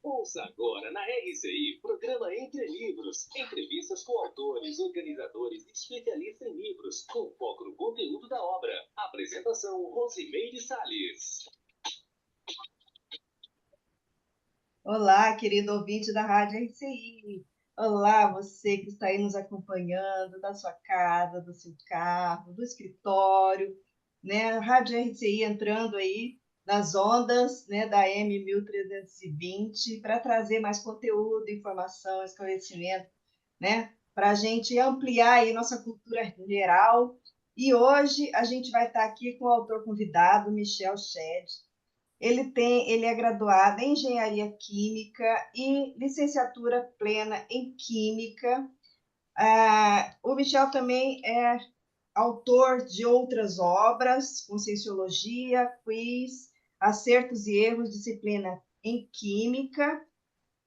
Ouça agora na RCI, programa Entre Livros. Entrevistas com autores, organizadores e especialistas em livros, com foco no conteúdo da obra. Apresentação, Rosimeire Salles. Olá, querido ouvinte da Rádio RCI. Olá, você que está aí nos acompanhando da sua casa, do seu carro, do escritório, né? A Rádio RCI entrando aí nas ondas, né, da M1320 para trazer mais conteúdo, informação, esclarecimento, né? Para a gente ampliar aí nossa cultura geral. E hoje a gente vai estar aqui com o autor convidado, Michel Shed. Ele é graduado em Engenharia Química e licenciatura plena em Química. O Michel também é autor de outras obras, Conscienciologia, Quiz, Acertos e Erros, disciplina em Química.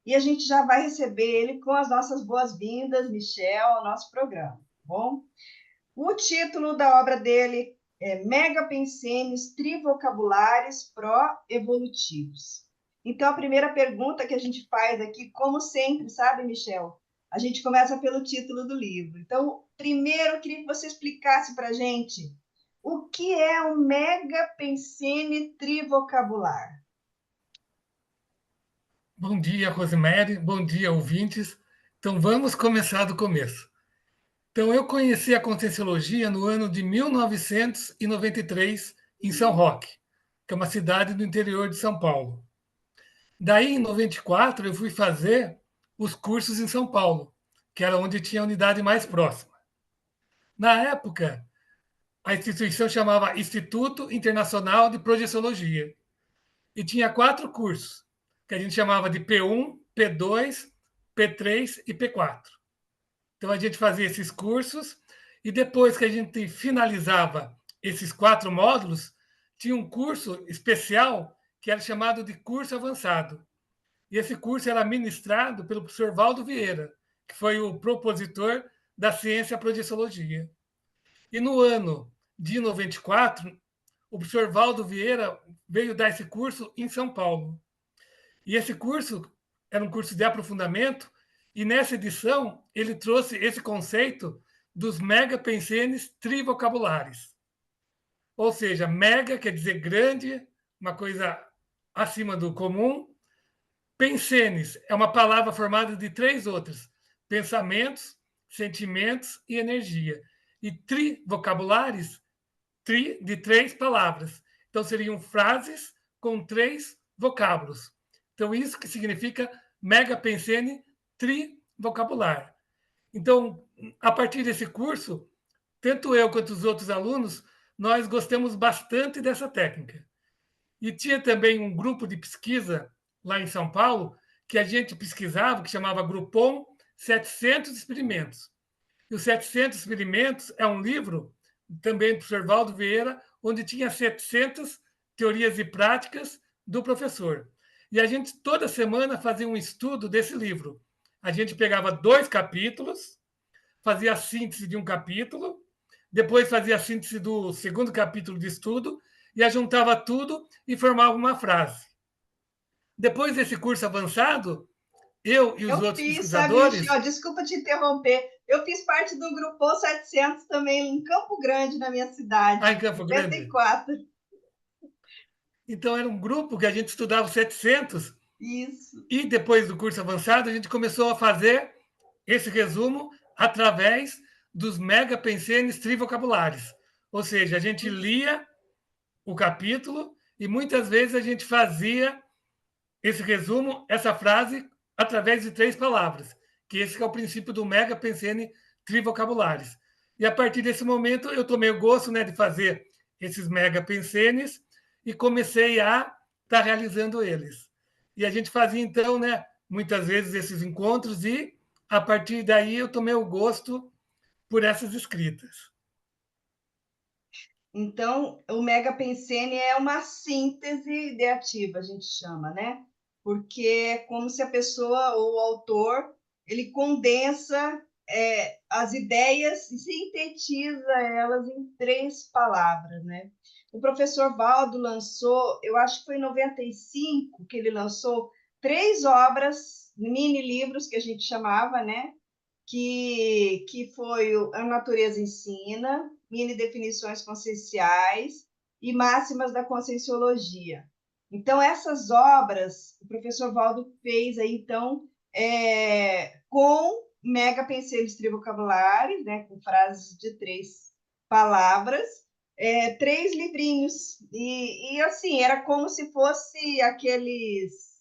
E a gente já vai receber ele com as nossas boas-vindas, Michel, ao nosso programa, tá bom? O título da obra dele é Megapensenes Trivocabulares Pró-Evolutivos. Então, a primeira pergunta que a gente faz aqui, como sempre, sabe, Michel? A gente começa pelo título do livro. Então, primeiro, eu queria que você explicasse para a gente o que é um megapensene trivocabular. Bom dia, Rosemary. Bom dia, ouvintes. Então, vamos começar do começo. Então, eu conheci a Conscienciologia no ano de 1993, em São Roque, que é uma cidade do interior de São Paulo. Daí, em 94, eu fui fazer os cursos em São Paulo, que era onde tinha a unidade mais próxima. Na época, a instituição chamava Instituto Internacional de Projeciologia e tinha 4 cursos, que a gente chamava de P1, P2, P3 e P4. Então, a gente fazia esses cursos e depois que a gente finalizava esses 4 módulos, tinha um curso especial que era chamado de curso avançado. E esse curso era ministrado pelo professor Valdo Vieira, que foi o propositor da ciência projeciologia. E no ano de 94, o professor Valdo Vieira veio dar esse curso em São Paulo. E esse curso era um curso de aprofundamento, e nessa edição ele trouxe esse conceito dos megapensenes trivocabulares. Ou seja, mega quer dizer grande, uma coisa acima do comum. Pensenes é uma palavra formada de 3 outras: pensamentos, sentimentos e energia. E trivocabulares, tri de 3 palavras. Então seriam frases com 3 vocábulos. Então isso que significa megapensene trivocabular. Então, a partir desse curso, tanto eu quanto os outros alunos, nós gostamos bastante dessa técnica. E tinha também um grupo de pesquisa lá em São Paulo que a gente pesquisava, que chamava Grupom 700 Experimentos. E os 700 Experimentos é um livro, também do professor Valdo Vieira, onde tinha 700 teorias e práticas do professor. E a gente, toda semana, fazia um estudo desse livro. A gente pegava 2 capítulos, fazia a síntese de um capítulo, depois fazia a síntese do segundo capítulo de estudo, e ajuntava tudo e formava uma frase. Depois desse curso avançado, eu e os outros Fiz, sabe, pesquisadores. Michel? Desculpa te interromper. Eu fiz parte do Grupo 700 também em Campo Grande, na minha cidade, Em Campo Grande? 94. Então, era um grupo que a gente estudava 700. Isso. E depois do curso avançado, a gente começou a fazer esse resumo através dos megapensenes trivocabulares. Ou seja, a gente lia o capítulo e muitas vezes a gente fazia esse resumo, essa frase, através de 3 palavras, que esse é o princípio do megapensene trivocabulares. E a partir desse momento eu tomei o gosto, né, de fazer esses megapensenes e comecei a estar realizando eles. E a gente fazia então, né, muitas vezes esses encontros e a partir daí eu tomei o gosto por essas escritas. Então, o megapensene é uma síntese ideativa, a gente chama, né? Porque é como se a pessoa ou o autor ele condensa as ideias e sintetiza elas em 3 palavras, né? O professor Valdo lançou, eu acho que foi em 95 que ele lançou 3 obras, mini-livros que a gente chamava, né? Que foi A Natureza Ensina, Mini Definições Conscienciais e Máximas da Conscienciologia. Então, essas obras, o professor Valdo fez aí, então, com mega penselhos trivocabulares, né, com frases de 3 palavras, 3 livrinhos. E, assim, era como se fosse aqueles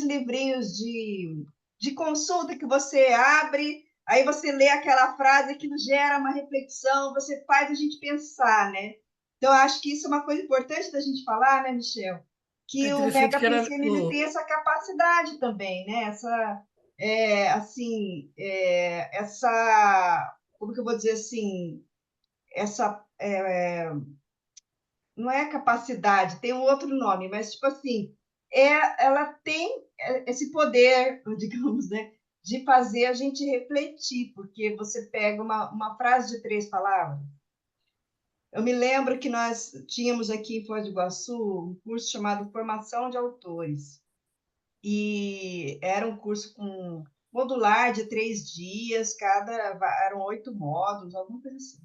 livrinhos de consulta que você abre, aí você lê aquela frase, aquilo gera uma reflexão, você faz a gente pensar, né? Então, acho que isso é uma coisa importante da gente falar, né, Michel? É Que o interessante Mega que era Pensando, ele tem essa capacidade também, né? Como que eu vou dizer assim, essa, não é capacidade, tem um outro nome, mas tipo assim, ela tem esse poder, digamos, né, de fazer a gente refletir, porque você pega uma frase de 3 palavras. Eu me lembro que nós tínhamos aqui em Foz do Iguaçu um curso chamado Formação de Autores, e era um curso com modular de 3 dias, eram 8 módulos, alguma coisa assim.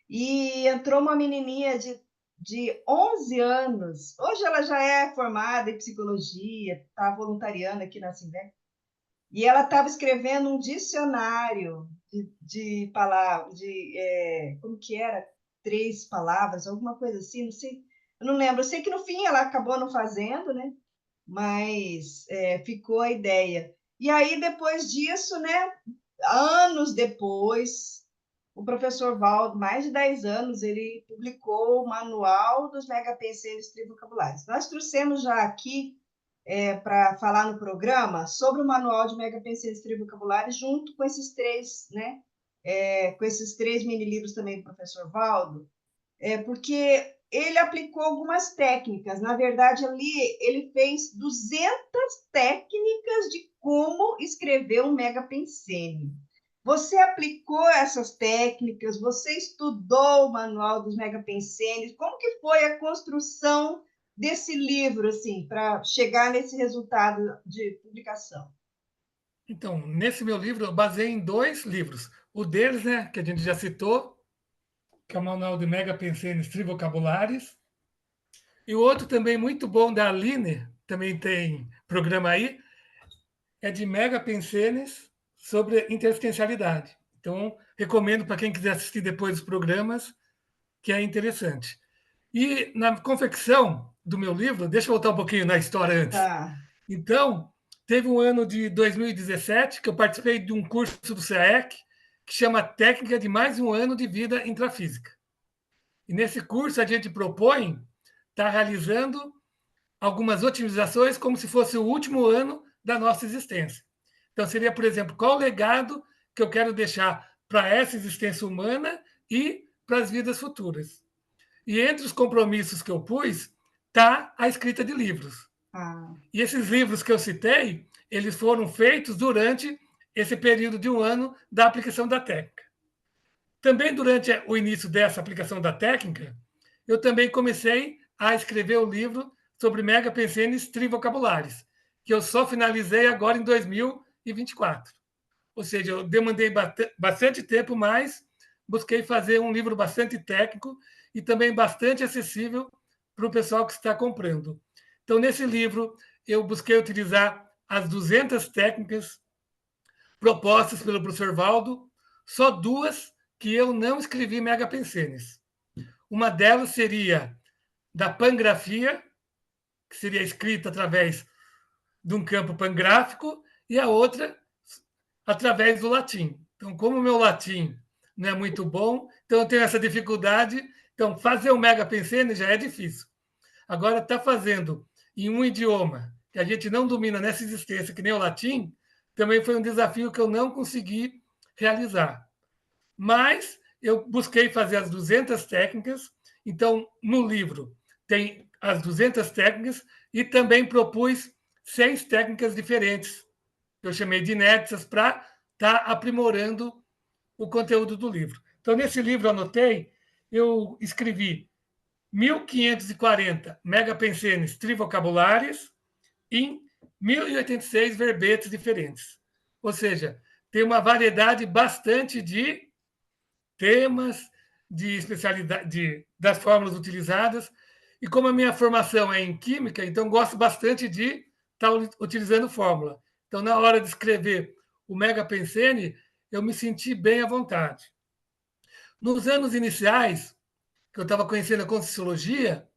E entrou uma menininha de 11 anos. Hoje ela já é formada em psicologia, está voluntariando aqui na Assembleia. E ela estava escrevendo um dicionário de palavras, como que era? 3 palavras, alguma coisa assim, não sei. Eu não lembro. Eu sei que no fim ela acabou não fazendo, né? Mas ficou a ideia. E aí, depois disso, né? Anos depois, o professor Valdo, mais de 10 anos, ele publicou o Manual dos Megapenselhos Trivocabulares. Nós trouxemos já aqui para falar no programa sobre o Manual de Megapenselhos Trivocabulares, junto com esses 3, né? Com esses 3 mini-livros também do professor Valdo, porque ele aplicou algumas técnicas. Na verdade, ali ele fez 200 técnicas de como escrever um megapensene. Você aplicou essas técnicas, você estudou o manual dos megapensenes, como que foi a construção desse livro, assim, para chegar nesse resultado de publicação? Então, nesse meu livro, eu baseei em 2 livros. O deles, né, que a gente já citou, que é o Manual de Mega Pensenes Trivocabulares, e o outro também muito bom da Aline, também tem programa aí, é de Mega Pensenes sobre interseccionalidade. Então, recomendo para quem quiser assistir depois os programas, que é interessante. E na confecção do meu livro, deixa eu voltar um pouquinho na história antes. Tá. Então, teve um ano de 2017 que eu participei de um curso do SEAEC que chama Técnica de Mais um Ano de Vida Intrafísica. E nesse curso a gente propõe estar realizando algumas otimizações como se fosse o último ano da nossa existência. Então, seria, por exemplo, qual o legado que eu quero deixar para essa existência humana e para as vidas futuras. E entre os compromissos que eu pus, está a escrita de livros. Ah. E esses livros que eu citei, eles foram feitos durante esse período de um ano da aplicação da técnica. Também durante o início dessa aplicação da técnica, eu também comecei a escrever o livro sobre megapensenes trivocabulares, que eu só finalizei agora em 2024. Ou seja, eu demandei bastante tempo, mas busquei fazer um livro bastante técnico e também bastante acessível para o pessoal que está comprando. Então, nesse livro, eu busquei utilizar as 200 técnicas propostas pelo professor Valdo, só 2 que eu não escrevi megapensenes. Uma delas seria da pangrafia, que seria escrita através de um campo pangráfico, e a outra através do latim. Então, como o meu latim não é muito bom, então eu tenho essa dificuldade. Então, fazer o megapensene já é difícil. Agora, está fazendo em um idioma que a gente não domina nessa existência, que nem o latim, também foi um desafio que eu não consegui realizar. Mas eu busquei fazer as 200 técnicas, então no livro tem as 200 técnicas e também propus 6 técnicas diferentes. Eu chamei de inéditas para estar aprimorando o conteúdo do livro. Então, nesse livro, eu anotei, eu escrevi 1540 megapensenes trivocabulares, em 1.086 verbetes diferentes. Ou seja, tem uma variedade bastante de temas, de especialidade, das fórmulas utilizadas. E como a minha formação é em química, então gosto bastante de estar utilizando fórmula. Então, na hora de escrever o Megapensene, eu me senti bem à vontade. Nos anos iniciais, que eu estava conhecendo a Conscienciologia,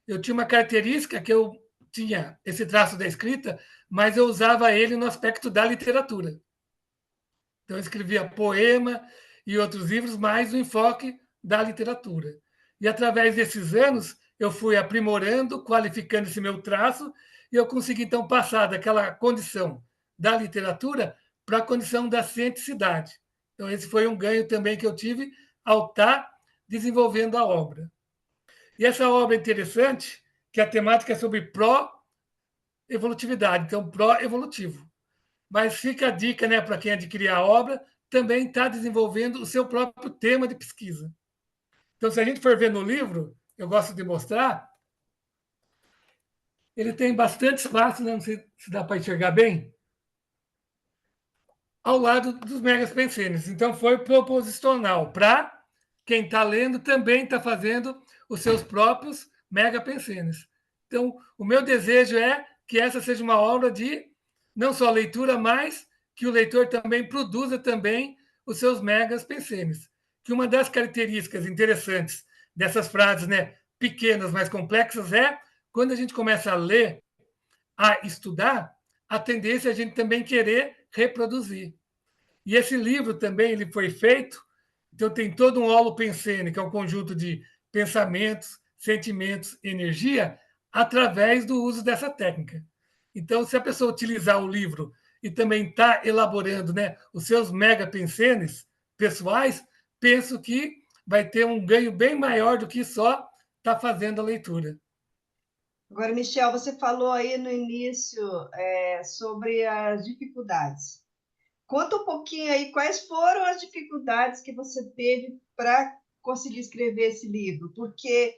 eu tinha uma característica que eu tinha esse traço da escrita, mas eu usava ele no aspecto da literatura. Então, eu escrevia poema e outros livros, mais o enfoque da literatura. E, através desses anos, eu fui aprimorando, qualificando esse meu traço, e eu consegui, então, passar daquela condição da literatura para a condição da cientificidade. Então, esse foi um ganho também que eu tive ao estar desenvolvendo a obra. E essa obra é interessante, que a temática é sobre pró-evolutividade, então, pró-evolutivo. Mas fica a dica, né, para quem adquirir a obra, também está desenvolvendo o seu próprio tema de pesquisa. Então, se a gente for ver no livro, eu gosto de mostrar, ele tem bastante espaço, né? Não sei se dá para enxergar bem, ao lado dos megas pensenes. Então, foi proposicional para quem está lendo também está fazendo os seus próprios mega pensenes. Então, o meu desejo é que essa seja uma obra de não só leitura, mas que o leitor também produza também os seus megas pensenes. Que uma das características interessantes dessas frases, né, pequenas, mas complexas, é quando a gente começa a ler, a estudar, a tendência é a gente também querer reproduzir. E esse livro também ele foi feito, então tem todo um holopensene, que é um conjunto de pensamentos, sentimentos, energia, através do uso dessa técnica. Então, se a pessoa utilizar o livro e também está elaborando, né, os seus mega pensenes pessoais, penso que vai ter um ganho bem maior do que só estar fazendo a leitura. Agora, Michel, você falou aí no início sobre as dificuldades. Conta um pouquinho aí quais foram as dificuldades que você teve para conseguir escrever esse livro, porque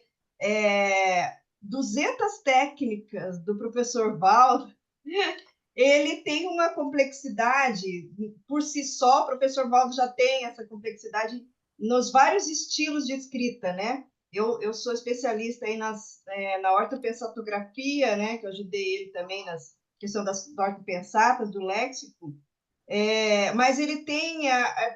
200 técnicas do professor Valdo, ele tem uma complexidade por si só. O professor Valdo já tem essa complexidade nos vários estilos de escrita, né? Eu sou especialista aí na ortopensatografia, né? Que eu ajudei ele também nas questão das ortopensatas, do léxico. Mas ele tem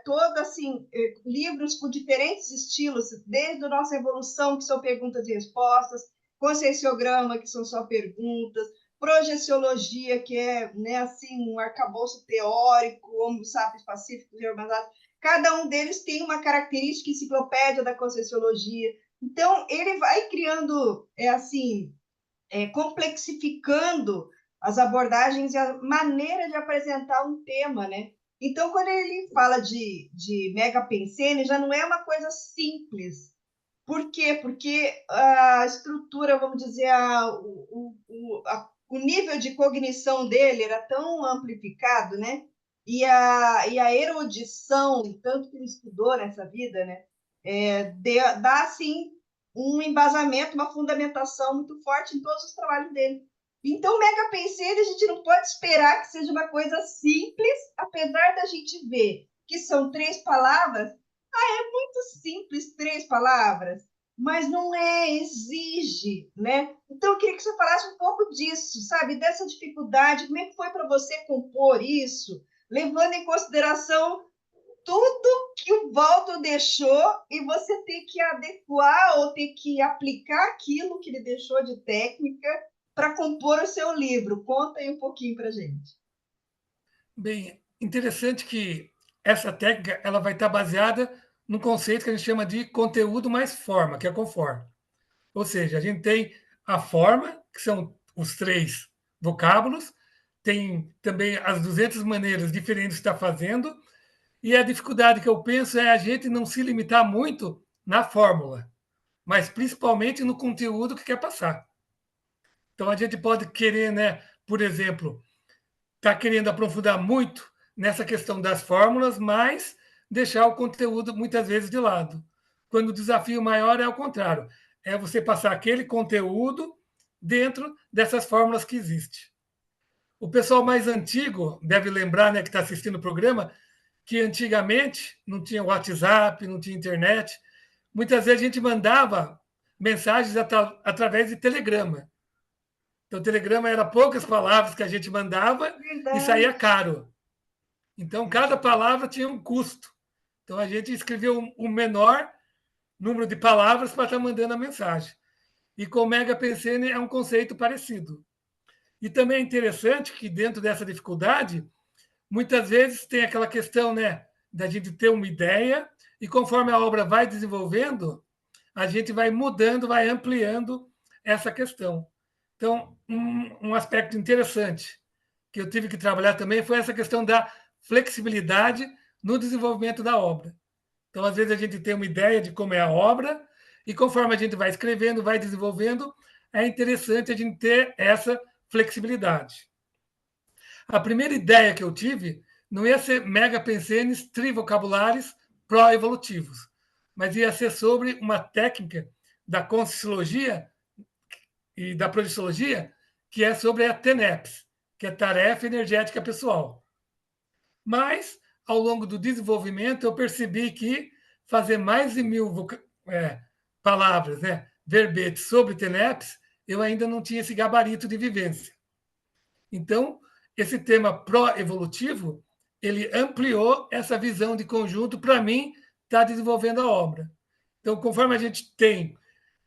toda assim livros com diferentes estilos, desde a nossa evolução, que são perguntas e respostas, conscienciograma, que são só perguntas, projeciologia, que é, né, assim, um arcabouço teórico, homo sapiens pacíficos e organizados. Cada um deles tem uma característica, enciclopédia da conscienciologia. Então, ele vai criando, complexificando as abordagens e a maneira de apresentar um tema, né? Então, quando ele fala de mega pensene, já não é uma coisa simples. Por quê? Porque a estrutura, vamos dizer, o nível de cognição dele era tão amplificado, né? E a erudição, tanto que ele estudou nessa vida, né? Dá, assim, um embasamento, uma fundamentação muito forte em todos os trabalhos dele. Então, mega pensene, a gente não pode esperar que seja uma coisa simples, apesar da gente ver que são 3 palavras. É muito simples, 3 palavras, mas não exige, né? Então, eu queria que você falasse um pouco disso, sabe? Dessa dificuldade, como é que foi para você compor isso, levando em consideração tudo que o Valdo deixou e você ter que adequar ou ter que aplicar aquilo que ele deixou de técnica para compor o seu livro. Conta aí um pouquinho para a gente. Bem, interessante que essa técnica ela vai estar baseada no conceito que a gente chama de conteúdo mais forma, que é conforme. Ou seja, a gente tem a forma, que são os 3 vocábulos, tem também as 200 maneiras diferentes de estar fazendo, e a dificuldade que eu penso é a gente não se limitar muito na fórmula, mas principalmente no conteúdo que quer passar. Então, a gente pode querer, né, por exemplo, está querendo aprofundar muito nessa questão das fórmulas, mas deixar o conteúdo muitas vezes de lado. Quando o desafio maior é o contrário, é você passar aquele conteúdo dentro dessas fórmulas que existem. O pessoal mais antigo deve lembrar, né, que está assistindo o programa, que antigamente não tinha WhatsApp, não tinha internet. Muitas vezes a gente mandava mensagens através de telegrama. Então, o telegrama era poucas palavras que a gente mandava e saía Verdade. caro. Então, cada palavra tinha um custo. Então, a gente escrevia o menor número de palavras para estar mandando a mensagem. E com o Mega PCN é um conceito parecido. E também é interessante que, dentro dessa dificuldade, muitas vezes tem aquela questão, né, da gente ter uma ideia e conforme a obra vai desenvolvendo, a gente vai mudando, vai ampliando essa questão. Então, um aspecto interessante que eu tive que trabalhar também foi essa questão da flexibilidade no desenvolvimento da obra. Então, às vezes, a gente tem uma ideia de como é a obra, e conforme a gente vai escrevendo, vai desenvolvendo, é interessante a gente ter essa flexibilidade. A primeira ideia que eu tive não ia ser mega pensenes trivocabulares pró-evolutivos, mas ia ser sobre uma técnica da Conscienciologia e da Projeciologia, que é sobre a TENEPS, que é Tarefa Energética Pessoal. Mas, ao longo do desenvolvimento, eu percebi que fazer mais de 1000 palavras, né, verbetes sobre TENEPS, eu ainda não tinha esse gabarito de vivência. Então, esse tema pró-evolutivo, ele ampliou essa visão de conjunto para mim estar desenvolvendo a obra. Então, conforme a gente tem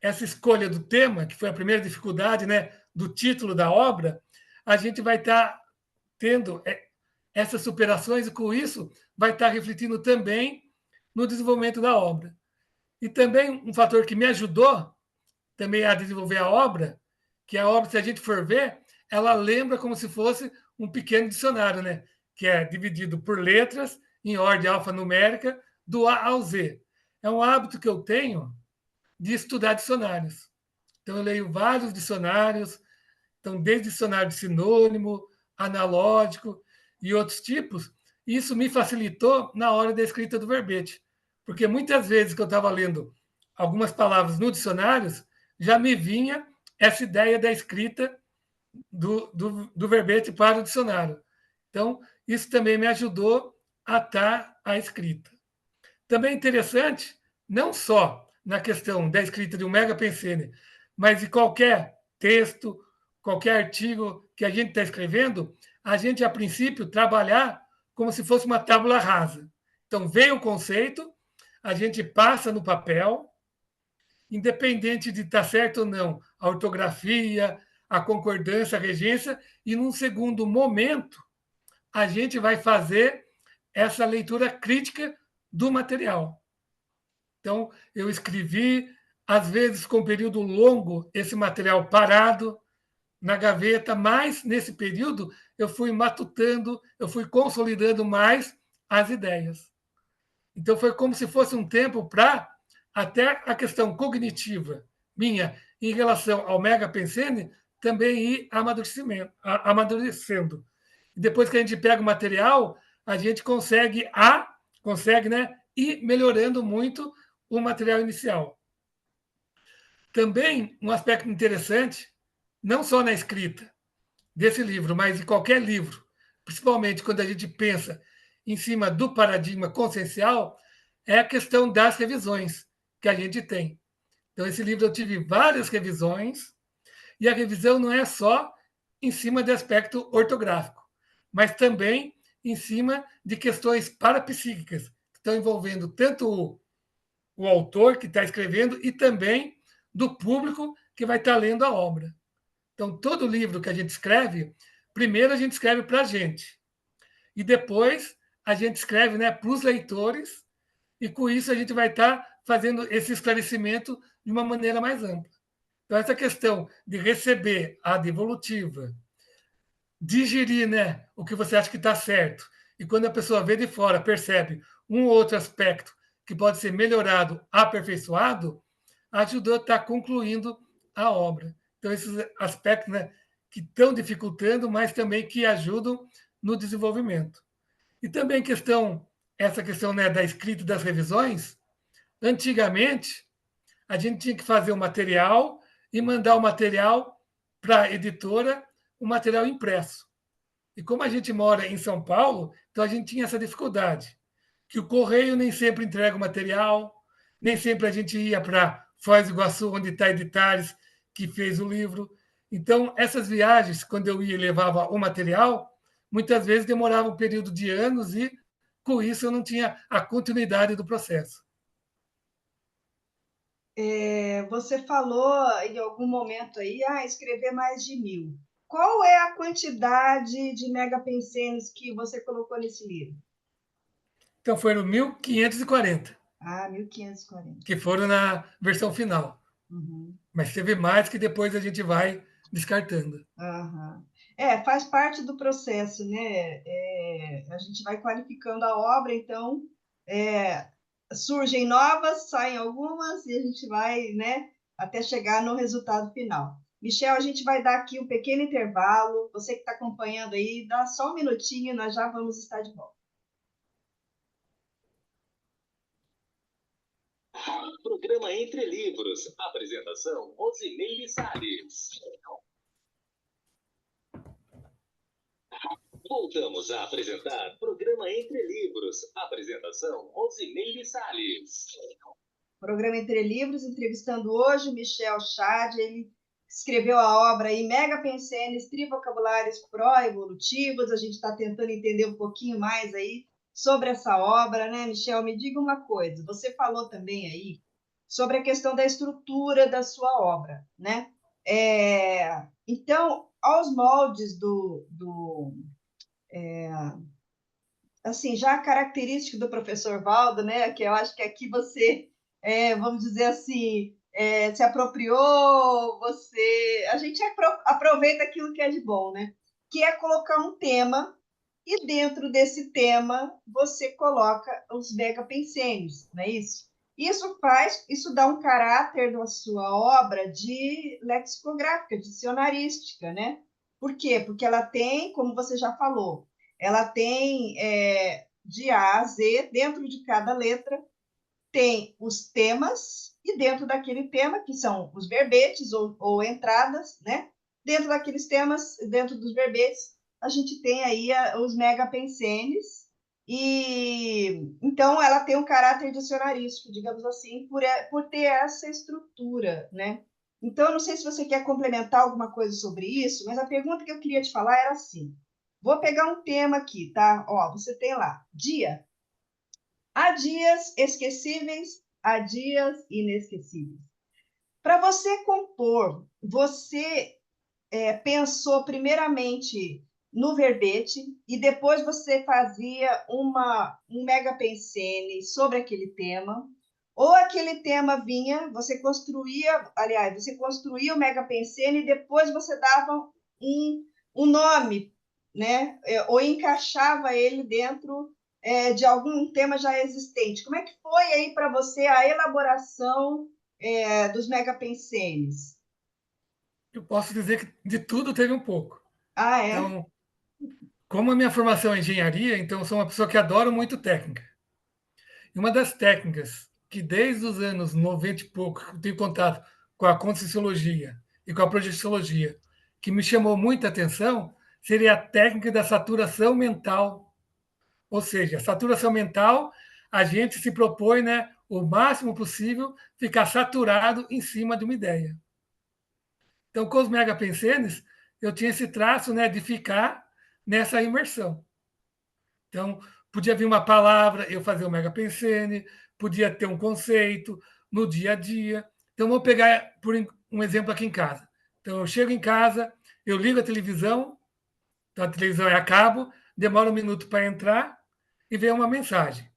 essa escolha do tema, que foi a primeira dificuldade, né, do título da obra, a gente vai estar tendo essas superações e, com isso, vai estar refletindo também no desenvolvimento da obra. E também um fator que me ajudou também a desenvolver a obra, que a obra, se a gente for ver, ela lembra como se fosse um pequeno dicionário, né? Que é dividido por letras, em ordem alfanumérica, do A ao Z. É um hábito que eu tenho de estudar dicionários. Então, eu leio vários dicionários, então, desde dicionário de sinônimo, analógico e outros tipos. E isso me facilitou na hora da escrita do verbete. Porque muitas vezes que eu estava lendo algumas palavras no dicionário, já me vinha essa ideia da escrita do verbete para o dicionário. Então, isso também me ajudou a estar a escrita. Também é interessante, não só na questão da escrita de um mega pensene, mas de qualquer texto, qualquer artigo que a gente está escrevendo, a gente, a princípio, trabalhar como se fosse uma tábula rasa. Então, vem o conceito, a gente passa no papel, independente de estar certo ou não, a ortografia, a concordância, a regência, e num segundo momento, a gente vai fazer essa leitura crítica do material. Então, eu escrevi, às vezes com um período longo, esse material parado na gaveta, mas nesse período eu fui matutando, eu fui consolidando mais as ideias. Então, foi como se fosse um tempo para até a questão cognitiva minha em relação ao Mega Pensene também ir amadurecendo. E depois que a gente pega o material, a gente consegue, né, ir melhorando muito o material inicial. Também um aspecto interessante, não só na escrita desse livro, mas de qualquer livro, principalmente quando a gente pensa em cima do paradigma consciencial, é a questão das revisões que a gente tem. Então, esse livro eu tive várias revisões, e a revisão não é só em cima de aspecto ortográfico, mas também em cima de questões parapsíquicas, que estão envolvendo tanto o autor que está escrevendo e também do público que vai estar lendo a obra. Então, todo livro que a gente escreve, primeiro a gente escreve para a gente, e depois a gente escreve, né, para os leitores, e com isso a gente vai estar fazendo esse esclarecimento de uma maneira mais ampla. Então, essa questão de receber a devolutiva, digerir, né, o que você acha que está certo, e quando a pessoa vê de fora, percebe um ou outro aspecto que pode ser melhorado, aperfeiçoado, ajudou a estar concluindo a obra. Então, esses aspectos, né, que estão dificultando, mas também que ajudam no desenvolvimento. E também essa questão, né, da escrita e das revisões, antigamente, a gente tinha que fazer o material e mandar o material para a editora, o material impresso. E como a gente mora em São Paulo, então a gente tinha essa dificuldade, que o correio nem sempre entrega o material, nem sempre a gente ia para Foz do Iguaçu, onde está Editares, que fez o livro. Então, essas viagens, quando eu ia e levava o material, muitas vezes demorava um período de anos e, com isso, eu não tinha a continuidade do processo. Você falou em algum momento aí, escrever mais de 1.000. Qual é a quantidade de megapensenes que você colocou nesse livro? Então, foram 1.540, 1.540. que foram na versão final. Uhum. Mas teve mais que depois a gente vai descartando. Uhum. Faz parte do processo, né? A gente vai qualificando a obra, então surgem novas, saem algumas e a gente vai, né, até chegar no resultado final. Michel, a gente vai dar aqui um pequeno intervalo. Você que está acompanhando aí, dá só um minutinho e nós já vamos estar de volta. Programa Entre Livros. Apresentação, Rosimeire Salles. Voltamos a apresentar Programa Entre Livros. Apresentação, Rosimeire Salles. Programa Entre Livros, entrevistando hoje o Michel Chad. Ele escreveu a obra aí, Megapensenes, Trivocabulários Pró-Evolutivos. A gente está tentando entender um pouquinho mais aí sobre essa obra, né, Michel? Me diga uma coisa, você falou também aí sobre a questão da estrutura da sua obra, né? Então, aos moldes assim, já característico do professor Valdo, né, que eu acho que aqui você, vamos dizer assim, se apropriou, a gente aproveita aquilo que é de bom, né, que é colocar um tema e dentro desse tema você coloca os megapensenes, não é isso? Isso dá um caráter da sua obra de lexicográfica, dicionarística, né? Por quê? Porque ela tem, como você já falou, ela tem de A a Z, dentro de cada letra, tem os temas, e dentro daquele tema, que são os verbetes ou entradas, né? Dentro daqueles temas, dentro dos verbetes, a gente tem aí os megapensenes, e então ela tem um caráter dicionarístico, digamos assim, por ter essa estrutura, né? Então, eu não sei se você quer complementar alguma coisa sobre isso, mas a pergunta que eu queria te falar era assim: vou pegar um tema aqui, tá? Ó, você tem lá, dia. Há dias esquecíveis, há dias inesquecíveis. Para você compor, você pensou primeiramente no verbete e depois você fazia um megapensene sobre aquele tema, ou aquele tema vinha, você construía o megapensene e depois você dava um nome, né? Ou encaixava ele dentro de algum tema já existente. Como é que foi aí para você a elaboração dos megapensenes? Eu posso dizer que de tudo teve um pouco. É? Então, como a minha formação é engenharia, então eu sou uma pessoa que adora muito técnica. E uma das técnicas que desde os anos 90 e pouco eu tenho contato com a Conscienciologia e com a Projeciologia, que me chamou muita atenção, seria a técnica da saturação mental. Ou seja, a saturação mental, a gente se propõe, né, o máximo possível, ficar saturado em cima de uma ideia. Então, com os megapensenes, eu tinha esse traço, né, de ficar nessa imersão. Então, podia vir uma palavra, eu fazia o megapensene, podia ter um conceito no dia a dia. Então, vou pegar por um exemplo aqui em casa. Então, eu chego em casa, eu ligo a televisão, então a televisão é a cabo, demora 1 minuto para entrar e vem uma mensagem.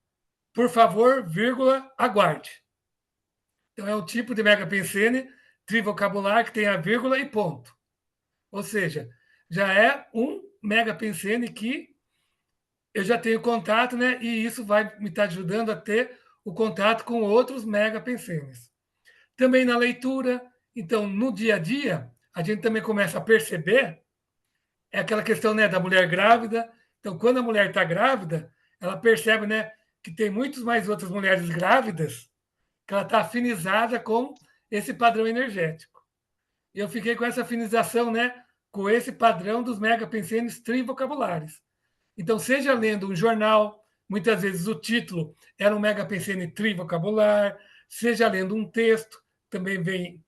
Por favor, vírgula, aguarde. Então, é um tipo de megapensene trivocabular que tem a vírgula e ponto. Ou seja, já é um megapensene que eu já tenho contato, né? E isso vai me estar ajudando a ter o contato com outros megapensenes. Também na leitura, então, no dia a dia, a gente também começa a perceber aquela questão, né, da mulher grávida. Então, quando a mulher está grávida, ela percebe, né, que tem muitas mais outras mulheres grávidas que ela está afinizada com esse padrão energético. E eu fiquei com essa afinização, né, com esse padrão dos megapensenes trivocabulares. Então, seja lendo um jornal, muitas vezes o título era um megapensene trivocabular, seja lendo um texto, também vem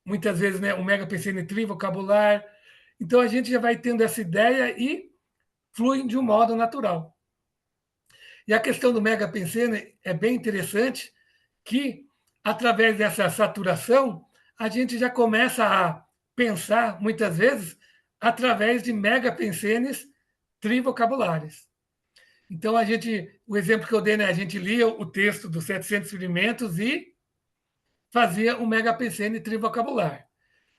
muitas vezes, né, um megapensene trivocabular. Então, a gente já vai tendo essa ideia e flui de um modo natural. E a questão do megapensene é bem interessante, que, através dessa saturação, a gente já começa a pensar, muitas vezes, através de megapensenes trivocabulares. Então, o exemplo que eu dei, né, a gente lia o texto dos 700 experimentos e fazia um megapensene trivocabular.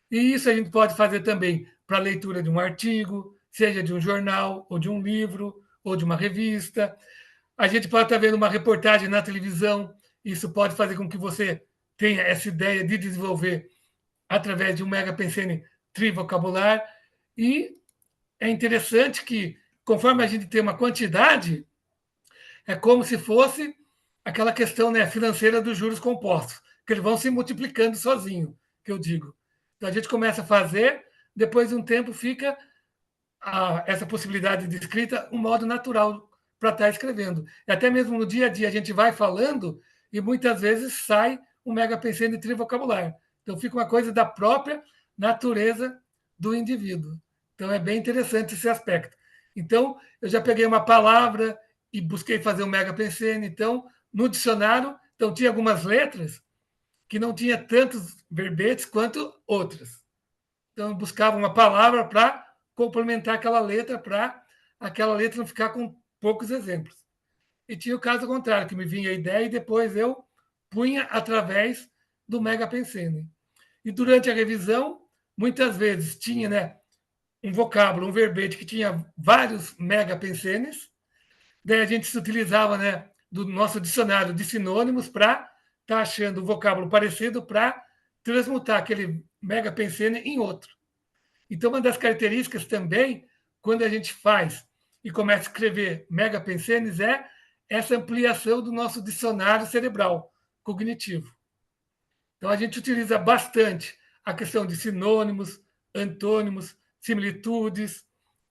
E isso a gente pode fazer também para a leitura de um artigo, seja de um jornal, ou de um livro, ou de uma revista. A gente pode estar vendo uma reportagem na televisão, isso pode fazer com que você tenha essa ideia de desenvolver através de um megapensene trivocabular. E é interessante que, conforme a gente tem uma quantidade, é como se fosse aquela questão, né, financeira dos juros compostos, que eles vão se multiplicando sozinho, que eu digo. Então a gente começa a fazer, depois de um tempo fica essa possibilidade de escrita um modo natural para estar escrevendo. E até mesmo no dia a dia a gente vai falando e muitas vezes sai um megapensene trivocabular. Então fica uma coisa da própria natureza do indivíduo. Então é bem interessante esse aspecto. Então eu já peguei uma palavra e busquei fazer um megapensene. Então no dicionário, então tinha algumas letras que não tinha tantos verbetes quanto outras. Então eu buscava uma palavra para complementar aquela letra, para aquela letra não ficar com poucos exemplos. E tinha o caso contrário, que me vinha a ideia e depois eu punha através do megapensene. E durante a revisão, muitas vezes tinha, né, um vocábulo, um verbete que tinha vários megapensenes, daí a gente se utilizava, né, do nosso dicionário de sinônimos para estar achando um vocábulo parecido para transmutar aquele megapensene em outro. Então, uma das características também, quando a gente faz e começa a escrever megapensenes, é essa ampliação do nosso dicionário cerebral cognitivo. Então, a gente utiliza bastante a questão de sinônimos, antônimos, similitudes,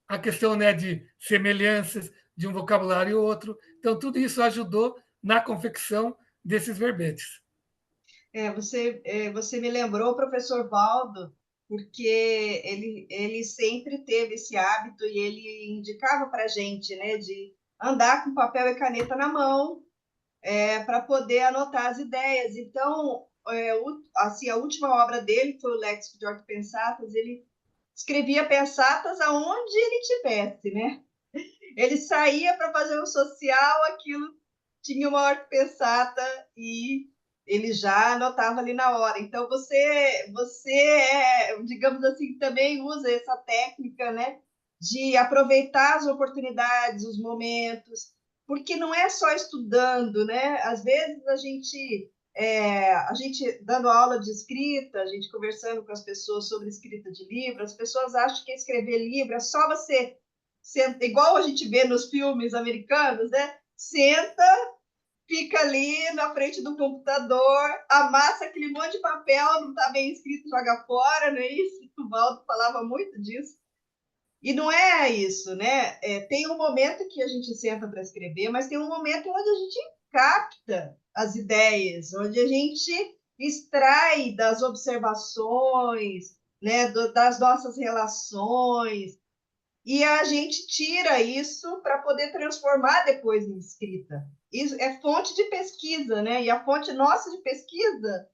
a questão, né, de semelhanças de um vocabulário e outro. Então, tudo isso ajudou na confecção desses verbetes. Você me lembrou o professor Valdo, porque ele sempre teve esse hábito e ele indicava para a gente, né, de andar com papel e caneta na mão, para poder anotar as ideias. Então, assim, a última obra dele foi o Léxico de Ortopensatas. Ele escrevia pensatas aonde ele tivesse, né? Ele saía para fazer um social, aquilo tinha uma ortopensata e ele já anotava ali na hora. Então, digamos assim, também usa essa técnica, né, de aproveitar as oportunidades, os momentos, porque não é só estudando, né? Às vezes a gente dando aula de escrita, a gente conversando com as pessoas sobre escrita de livro, as pessoas acham que escrever livro é só você senta, igual a gente vê nos filmes americanos, né? Senta, fica ali na frente do computador, amassa aquele monte de papel, não está bem escrito, joga fora, não é isso? O Valdo falava muito disso. E não é isso, né? Tem um momento que a gente senta para escrever, mas tem um momento onde a gente capta as ideias, onde a gente extrai das observações, né, das nossas relações, e a gente tira isso para poder transformar depois em escrita. Isso é fonte de pesquisa, né? E a fonte nossa de pesquisa,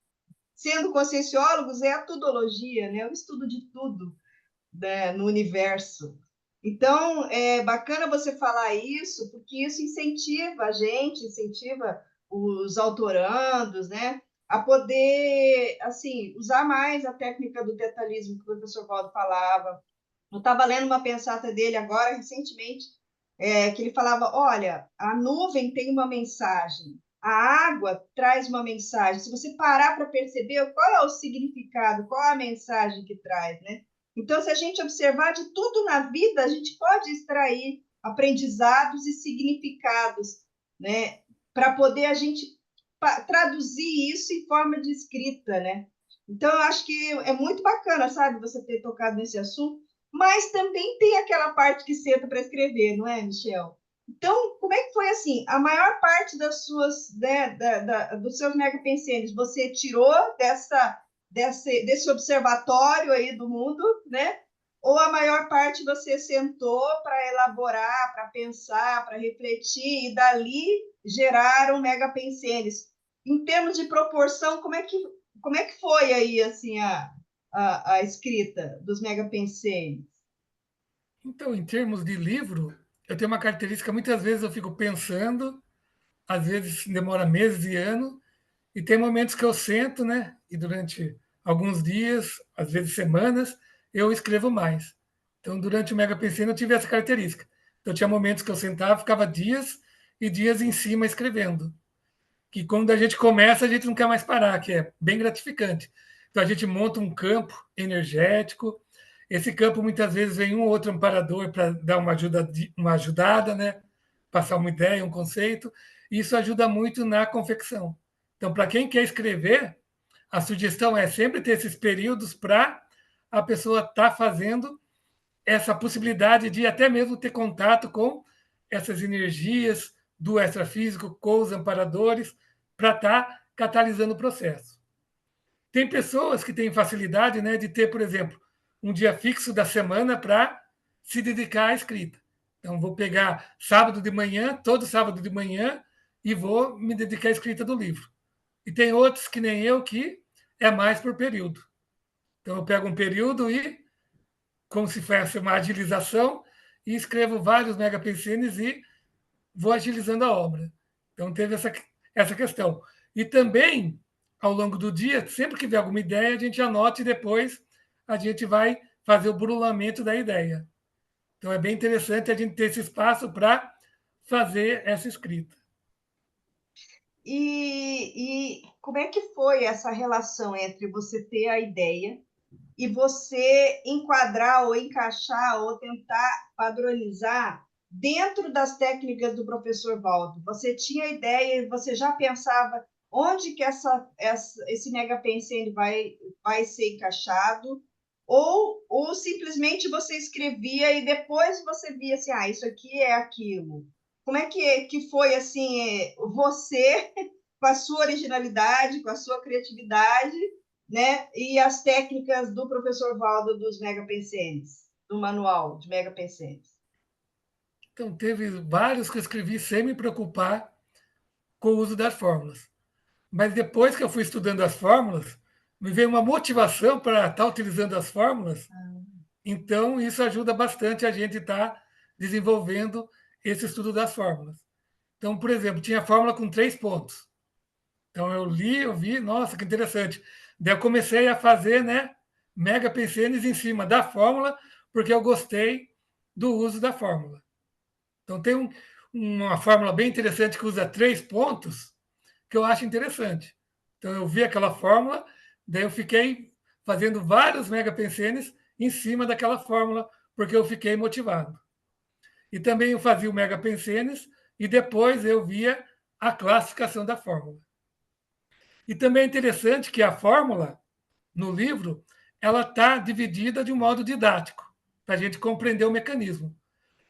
sendo conscienciólogos, é a tudologia, né? O estudo de tudo, né, no universo. Então, é bacana você falar isso, porque isso incentiva a gente, incentiva os autorandos, né, a poder, assim, usar mais a técnica do detalhismo que o professor Valdo falava. Eu estava lendo uma pensata dele agora, recentemente, que ele falava, olha, a nuvem tem uma mensagem, a água traz uma mensagem. Se você parar para perceber qual é o significado, qual é a mensagem que traz, né? Então, se a gente observar de tudo na vida, a gente pode extrair aprendizados e significados, né? Para poder a gente traduzir isso em forma de escrita, né? Então, eu acho que é muito bacana, sabe, você ter tocado nesse assunto, mas também tem aquela parte que senta para escrever, não é, Michel? Então, como é que foi assim? A maior parte das suas, né, dos seus megapensênios, você tirou desse observatório aí do mundo, né? Ou a maior parte você sentou para elaborar, para pensar, para refletir, e dali geraram megapensênios. Em termos de proporção, como é que foi aí assim a escrita dos megapensênios? Então, em termos de livro, eu tenho uma característica, muitas vezes eu fico pensando, às vezes demora meses e anos, e tem momentos que eu sento, né? E durante alguns dias, às vezes semanas, eu escrevo mais. Então, durante o Mega Pensando, eu tive essa característica. Então, tinha momentos que eu sentava, ficava dias e dias em cima escrevendo. Que quando a gente começa, a gente não quer mais parar, que é bem gratificante. Então, a gente monta um campo energético. Esse campo, muitas vezes, vem um ou outro amparador para dar uma ajudada, né? Passar uma ideia, um conceito. E isso ajuda muito na confecção. Então, para quem quer escrever, a sugestão é sempre ter esses períodos para a pessoa estar fazendo essa possibilidade de até mesmo ter contato com essas energias do extrafísico, com os amparadores, para estar catalisando o processo. Tem pessoas que têm facilidade, né, de ter, por exemplo, um dia fixo da semana para se dedicar à escrita. Então, vou pegar sábado de manhã, todo sábado de manhã, e vou me dedicar à escrita do livro. E tem outros que nem eu, que é mais por período. Então, eu pego um período e, como se fosse uma agilização, e escrevo vários megapensenes e vou agilizando a obra. Então, teve essa questão. E também, ao longo do dia, sempre que vier alguma ideia, a gente anota e depois a gente vai fazer o brulamento da ideia. Então, é bem interessante a gente ter esse espaço para fazer essa escrita. E como é que foi essa relação entre você ter a ideia e você enquadrar ou encaixar ou tentar padronizar dentro das técnicas do professor Valdo? Você tinha a ideia e você já pensava onde que esse mega pensene vai ser encaixado? Ou simplesmente você escrevia e depois você via assim, isso aqui é aquilo. Como é que foi assim, você com a sua originalidade, com a sua criatividade, né? E as técnicas do professor Valdo dos megapensenes, do manual de megapensenes? Então, teve vários que eu escrevi sem me preocupar com o uso das fórmulas. Mas depois que eu fui estudando as fórmulas, me veio uma motivação para estar utilizando as fórmulas. Então, isso ajuda bastante a gente estar desenvolvendo esse estudo das fórmulas. Então, por exemplo, tinha fórmula com 3 pontos. Então, eu li, eu vi, nossa, que interessante. Daí eu comecei a fazer, né, mega pensenes em cima da fórmula, porque eu gostei do uso da fórmula. Então, tem uma fórmula bem interessante que usa 3 pontos, que eu acho interessante. Então, eu vi aquela fórmula, daí eu fiquei fazendo vários megapensenes em cima daquela fórmula, porque eu fiquei motivado. E também eu fazia o megapensenes e depois eu via a classificação da fórmula. E também é interessante que a fórmula, no livro, ela está dividida de um modo didático, para a gente compreender o mecanismo.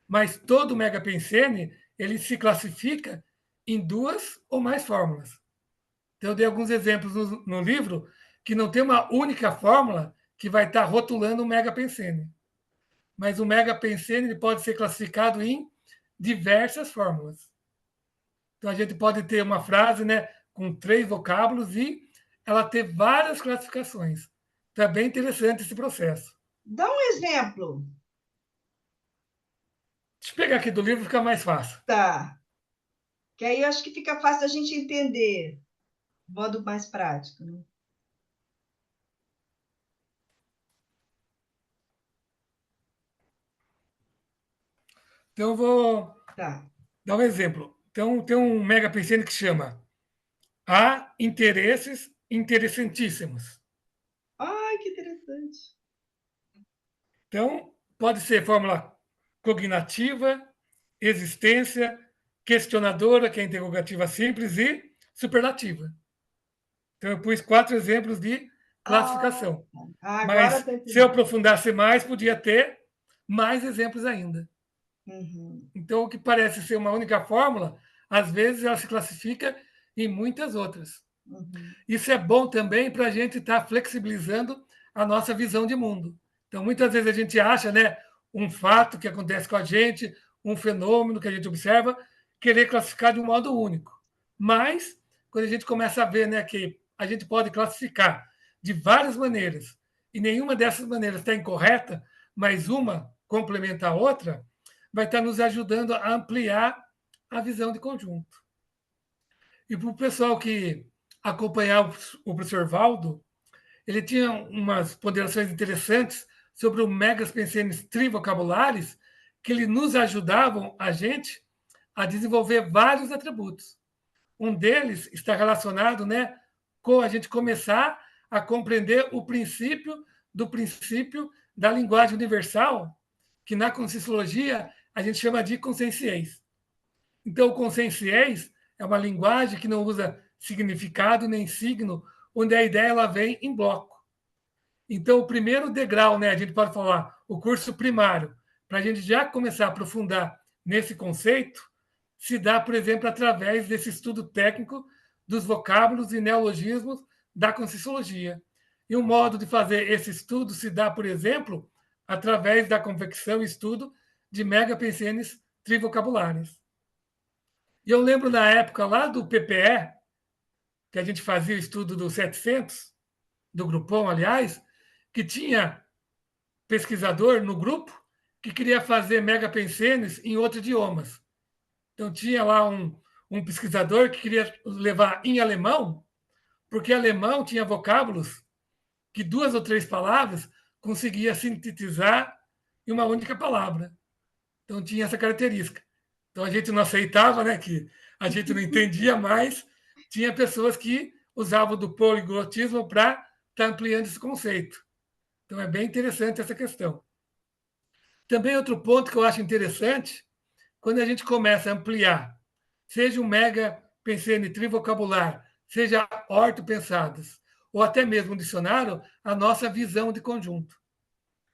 Mas todo megapensene, ele se classifica em 2 ou mais fórmulas. Então, eu dei alguns exemplos no livro que não tem uma única fórmula que vai estar rotulando o megapensene. Mas o megapensene ele pode ser classificado em diversas fórmulas. Então, a gente pode ter uma frase, né, com 3 vocábulos e ela ter várias classificações. Então, é bem interessante esse processo. Dá um exemplo. Deixa eu pegar aqui do livro, fica mais fácil. Tá. Que aí eu acho que fica fácil a gente entender, de modo mais prático, né? Então, eu vou Tá. dar um exemplo. Então, tem um mega pensene que chama Há interesses interessantíssimos. Ai, que interessante. Então, pode ser fórmula cognitiva, existência, questionadora, que é interrogativa simples, e superlativa. Então, eu pus 4 exemplos de Ah, classificação. agora Mas, tá se eu entendendo. aprofundasse mais, podia ter mais exemplos ainda. Uhum. Então, o que parece ser uma única fórmula, às vezes ela se classifica em muitas outras. Uhum. Isso é bom também para a gente estar flexibilizando a nossa visão de mundo. Então, muitas vezes a gente acha, né, um fato que acontece com a gente, um fenômeno que a gente observa, querer classificar de um modo único. Mas, quando a gente começa a ver, né, que a gente pode classificar de várias maneiras, e nenhuma dessas maneiras está incorreta, mas uma complementa a outra, vai estar nos ajudando a ampliar a visão de conjunto. E para o pessoal que acompanhava o professor Valdo, ele tinha umas ponderações interessantes sobre o megas pensenes trivocabulares, que ele nos ajudavam, a gente, a desenvolver vários atributos. Um deles está relacionado, né, com a gente começar a compreender o princípio da linguagem universal, que na Conscienciologia a gente chama de consciência. Então, o consciência é uma linguagem que não usa significado nem signo, onde a ideia ela vem em bloco. Então, o primeiro degrau, né, a gente pode falar, o curso primário, para a gente já começar a aprofundar nesse conceito, se dá, por exemplo, através desse estudo técnico dos vocábulos e neologismos da Conscienciologia. E um modo de fazer esse estudo se dá, por exemplo, através da confecção e estudo de megapensenes trivocabulares. E eu lembro na época lá do PPE, que a gente fazia o estudo do 700, do grupão, aliás, que tinha pesquisador no grupo que queria fazer megapensenes em outros idiomas. Então tinha lá um pesquisador que queria levar em alemão, porque alemão tinha vocábulos que 2 ou 3 palavras conseguia sintetizar em uma única palavra. Então tinha essa característica. Então a gente não aceitava, né, que a gente não entendia mais. Tinha pessoas que usavam do poliglotismo para estar ampliando esse conceito. Então é bem interessante essa questão. Também outro ponto que eu acho interessante, quando a gente começa a ampliar, seja um mega pensene trivocabular, seja ortopensadas, ou até mesmo um dicionário, a nossa visão de conjunto.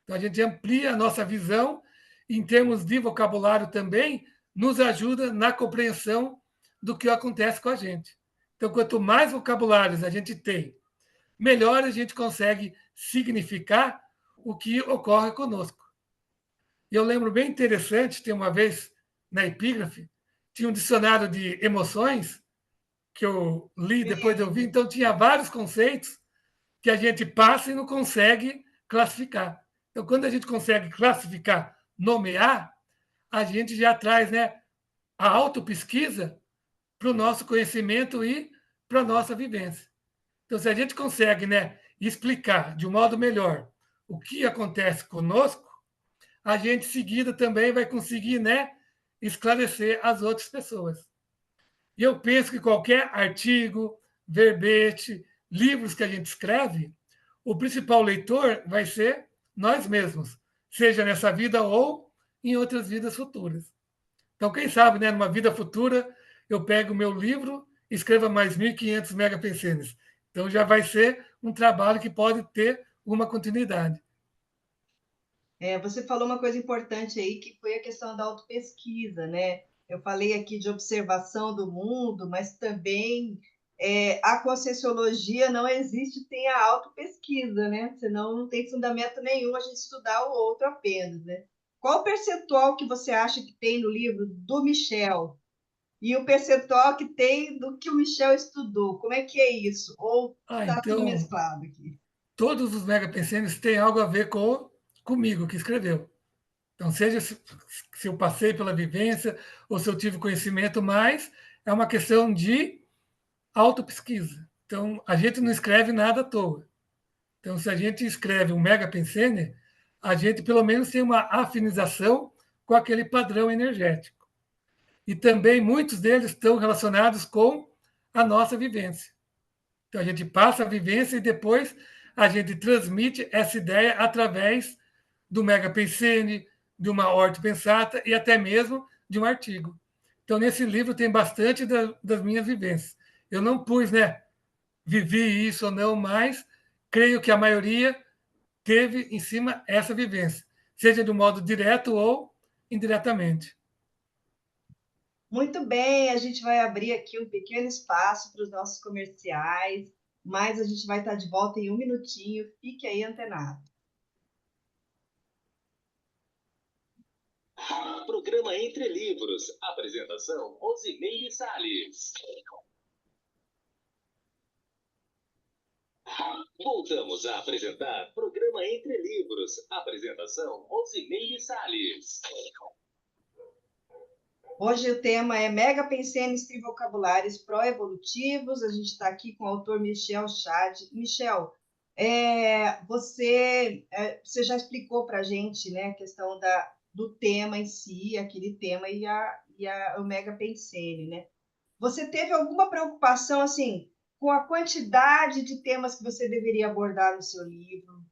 Então a gente amplia a nossa visão, em termos de vocabulário também, nos ajuda na compreensão do que acontece com a gente. Então, quanto mais vocabulários a gente tem, melhor a gente consegue significar o que ocorre conosco. E eu lembro bem interessante, tem uma vez na epígrafe, tinha um dicionário de emoções que eu li depois de ouvir, então tinha vários conceitos que a gente passa e não consegue classificar. Então, quando a gente consegue classificar, nomear, a gente já traz, né, a autopesquisa para o nosso conhecimento e para a nossa vivência. Então, se a gente consegue, né, explicar de um modo melhor o que acontece conosco, a gente, em seguida, também vai conseguir, né, esclarecer as outras pessoas. E eu penso que qualquer artigo, verbete, livros que a gente escreve, o principal leitor vai ser nós mesmos, seja nessa vida ou em outras vidas futuras. Então, quem sabe, né, numa vida futura, eu pego o meu livro e escreva mais 1.500 megapensenes. Então, já vai ser um trabalho que pode ter uma continuidade. Você falou uma coisa importante aí, que foi a questão da autopesquisa, né? Eu falei aqui de observação do mundo, mas também a conscienciologia não existe sem a autopesquisa, né? Senão não tem fundamento nenhum a gente estudar o outro apenas, né? Qual o percentual que você acha que tem no livro do Michel e o percentual que tem do que o Michel estudou? Como é que é isso? Ou está tudo Então, mesclado aqui? todos os megapensenes têm algo a ver comigo, que escreveu. Então, seja se eu passei pela vivência ou se eu tive conhecimento, mas é uma questão de autopesquisa. Então, a gente não escreve nada à toa. Então, se a gente escreve um mega pensene, a gente pelo menos tem uma afinização com aquele padrão energético. E também muitos deles estão relacionados com a nossa vivência. Então, a gente passa a vivência e depois a gente transmite essa ideia através do mega pensene, de uma horta pensata e até mesmo de um artigo. Então, nesse livro tem bastante das minhas vivências. Eu não pus, né, vivi isso ou não, mas creio que a maioria teve em cima essa vivência seja de um modo direto ou indiretamente. Muito bem, a gente vai abrir aqui um pequeno espaço para os nossos comerciais, mas a gente vai estar de volta em um minutinho. Fique aí antenado. Programa Entre Livros. Apresentação: Rosimeire Salles. Voltamos a apresentar Programa Entre Livros. Apresentação: Rosimeire Salles. Hoje o tema é Mega Pensenes Trivocabulários Pró-Evolutivos. A gente está aqui com o autor Michel Chad. Michel, você já explicou para a gente, né, a questão do tema em si, aquele tema e o Mega Pensene, né? Você teve alguma preocupação assim com a quantidade de temas que você deveria abordar no seu livro?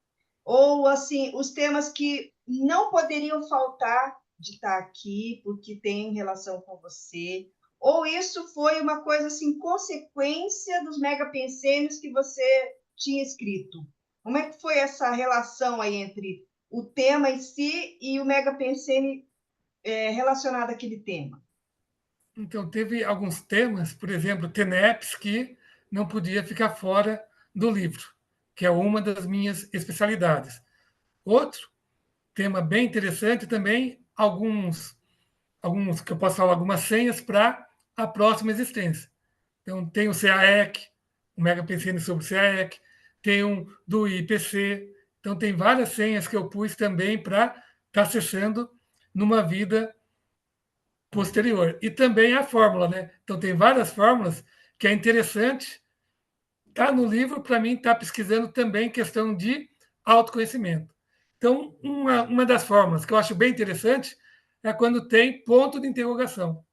Ou assim, os temas que não poderiam faltar de estar aqui porque tem relação com você? Ou isso foi uma coisa assim, consequência dos megapensênios que você tinha escrito? Como é que foi essa relação aí entre o tema em si e o megapensene relacionado àquele tema? Então, teve alguns temas, por exemplo, TENEPS, que não podia ficar fora do livro, que é uma das minhas especialidades. Outro tema bem interessante também, alguns que eu posso falar, algumas senhas para a próxima existência. Então, tem o CAEC, o Mega PCN sobre o CAEC, tem um do IPC. Então, tem várias senhas que eu pus também para estar acessando numa vida posterior. E também a fórmula, né? Então, tem várias fórmulas que é interessante. Está no livro, para mim, está pesquisando também questão de autoconhecimento. Então, uma das fórmulas que eu acho bem interessante é quando tem ponto de interrogação,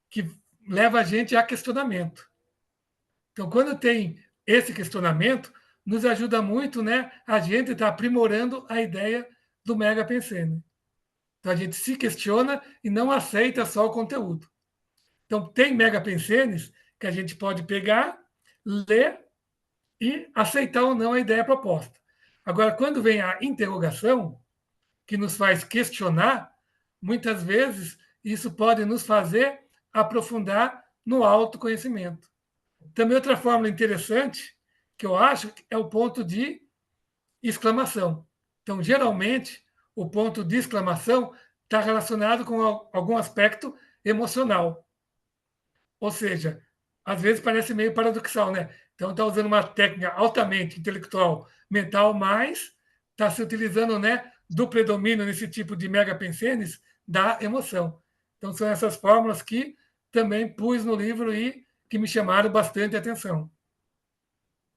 que leva a gente a questionamento. Então, quando tem esse questionamento, nos ajuda muito, né, a gente estar aprimorando a ideia do Mega Pensene. Então, a gente se questiona e não aceita só o conteúdo. Então, tem Mega Pensenes que a gente pode pegar, ler e aceitar ou não a ideia proposta. Agora, quando vem a interrogação, que nos faz questionar, muitas vezes isso pode nos fazer aprofundar no autoconhecimento. Também outra fórmula interessante, que eu acho, é o ponto de exclamação. Então, geralmente, o ponto de exclamação está relacionado com algum aspecto emocional. Ou seja, às vezes parece meio paradoxal, né? Então, está usando uma técnica altamente intelectual, mental, mas está se utilizando, né, do predomínio nesse tipo de mega pensenes da emoção. Então, são essas fórmulas que também pus no livro e que me chamaram bastante atenção.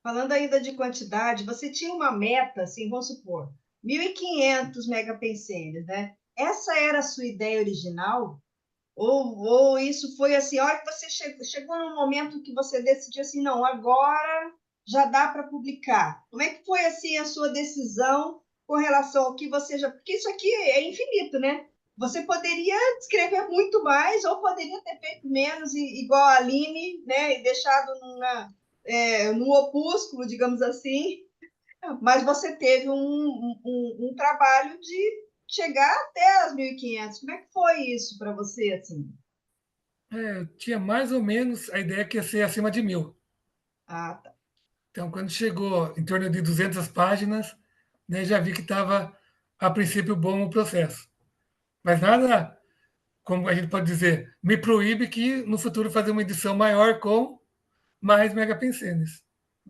Falando ainda de quantidade, você tinha uma meta, assim, vamos supor, 1.500 megapensenes, né? Essa era a sua ideia original? Ou isso foi assim, a hora que você chegou num momento que você decidiu assim, não, agora já dá para publicar. Como é que foi assim a sua decisão com relação ao que você já... Porque isso aqui é infinito, né? Você poderia escrever muito mais ou poderia ter feito menos, igual a Aline, né? E deixado num opúsculo, digamos assim, mas você teve um trabalho de chegar até as 1.500. Como é que foi isso para você, assim? Eu tinha mais ou menos a ideia que ia ser acima de 1.000. Ah, tá. Então, quando chegou em torno de 200 páginas, né, já vi que estava, a princípio, bom o processo. Mas nada, como a gente pode dizer, me proíbe que no futuro fazer uma edição maior com mais megapensenes.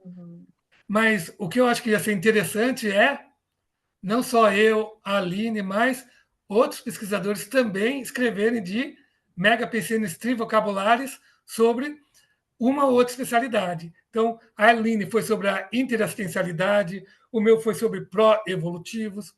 Uhum. Mas o que eu acho que ia ser interessante é não só eu, a Aline, mas outros pesquisadores também escreverem de megapensenes trivocabulares sobre uma ou outra especialidade. Então, a Aline foi sobre a interassistencialidade, o meu foi sobre pró-evolutivos.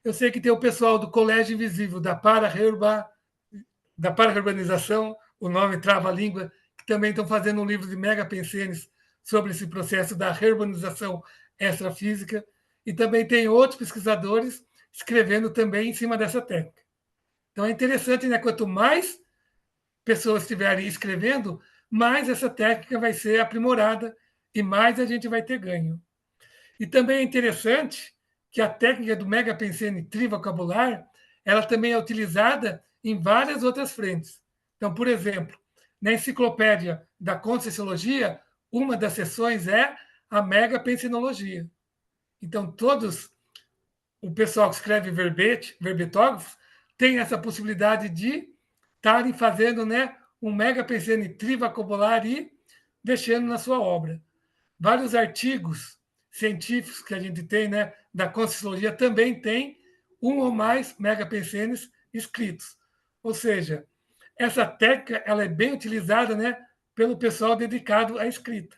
Eu sei que tem o pessoal do Colégio Invisível, da para-urbanização, o nome trava-língua, que também estão fazendo um livro de mega pensenes sobre esse processo da reurbanização extrafísica. E também tem outros pesquisadores escrevendo também em cima dessa técnica. Então é interessante, né? Quanto mais pessoas estiverem escrevendo, mais essa técnica vai ser aprimorada e mais a gente vai ter ganho. E também é interessante que a técnica do Mega Pensene trivocabular, ela também é utilizada em várias outras frentes. Então, por exemplo, na enciclopédia da Conscienciologia, uma das seções é a Mega Pensenologia. Então, o pessoal que escreve verbetógrafos, tem essa possibilidade de estarem fazendo, né, um Mega Pensene trivocabular e deixando na sua obra. Vários artigos científicos que a gente tem, né, da Conscienciologia também tem um ou mais megapensenes escritos. Ou seja, essa técnica ela é bem utilizada, né, pelo pessoal dedicado à escrita.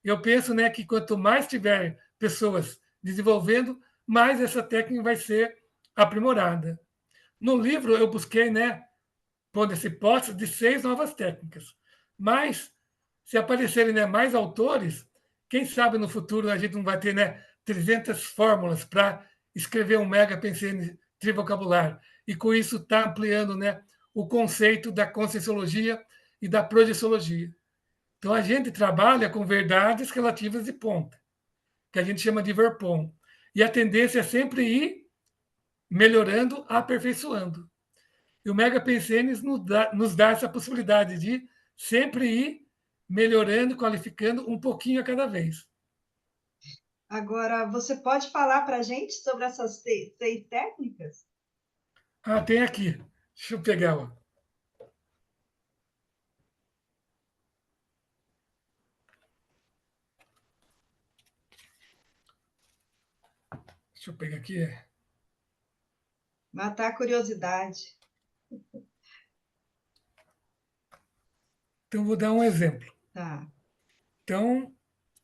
Eu penso, né, que quanto mais tiver pessoas desenvolvendo, mais essa técnica vai ser aprimorada. No livro eu busquei, né, pondo essa hipótese de 6 novas técnicas. Mas, se aparecerem, né, mais autores, quem sabe no futuro a gente não vai ter, né, 300 fórmulas para escrever um mega pensene trivocabular. E com isso está ampliando, né, o conceito da conscienciologia e da projeciologia. Então a gente trabalha com verdades relativas de ponta, que a gente chama de verpom. E a tendência é sempre ir melhorando, aperfeiçoando. E o Mega Pensenes nos dá essa possibilidade de sempre ir melhorando, qualificando um pouquinho a cada vez. Agora, você pode falar para a gente sobre essas 6 técnicas? Ah, tem aqui. Deixa eu pegar. Ó. Deixa eu pegar aqui. Matar a curiosidade. Então, vou dar um exemplo. Tá. Então,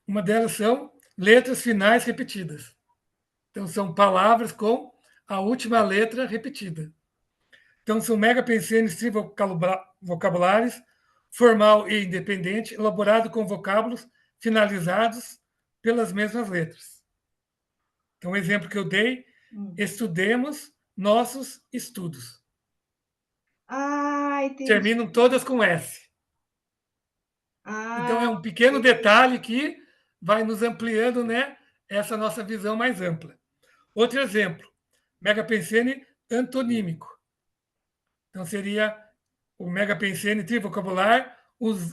uma delas são letras finais repetidas. Então, são palavras com a última letra repetida. Então, são mega pensenes vocabulares, formal e independente, elaborado com vocábulos finalizados pelas mesmas letras. Então, o exemplo que eu dei, estudemos nossos estudos. Ah, entendi. Terminam todas com S. Então, é um pequeno detalhe que vai nos ampliando, né, essa nossa visão mais ampla. Outro exemplo, mega pensene antonímico. Então, seria o mega pensene trivocabular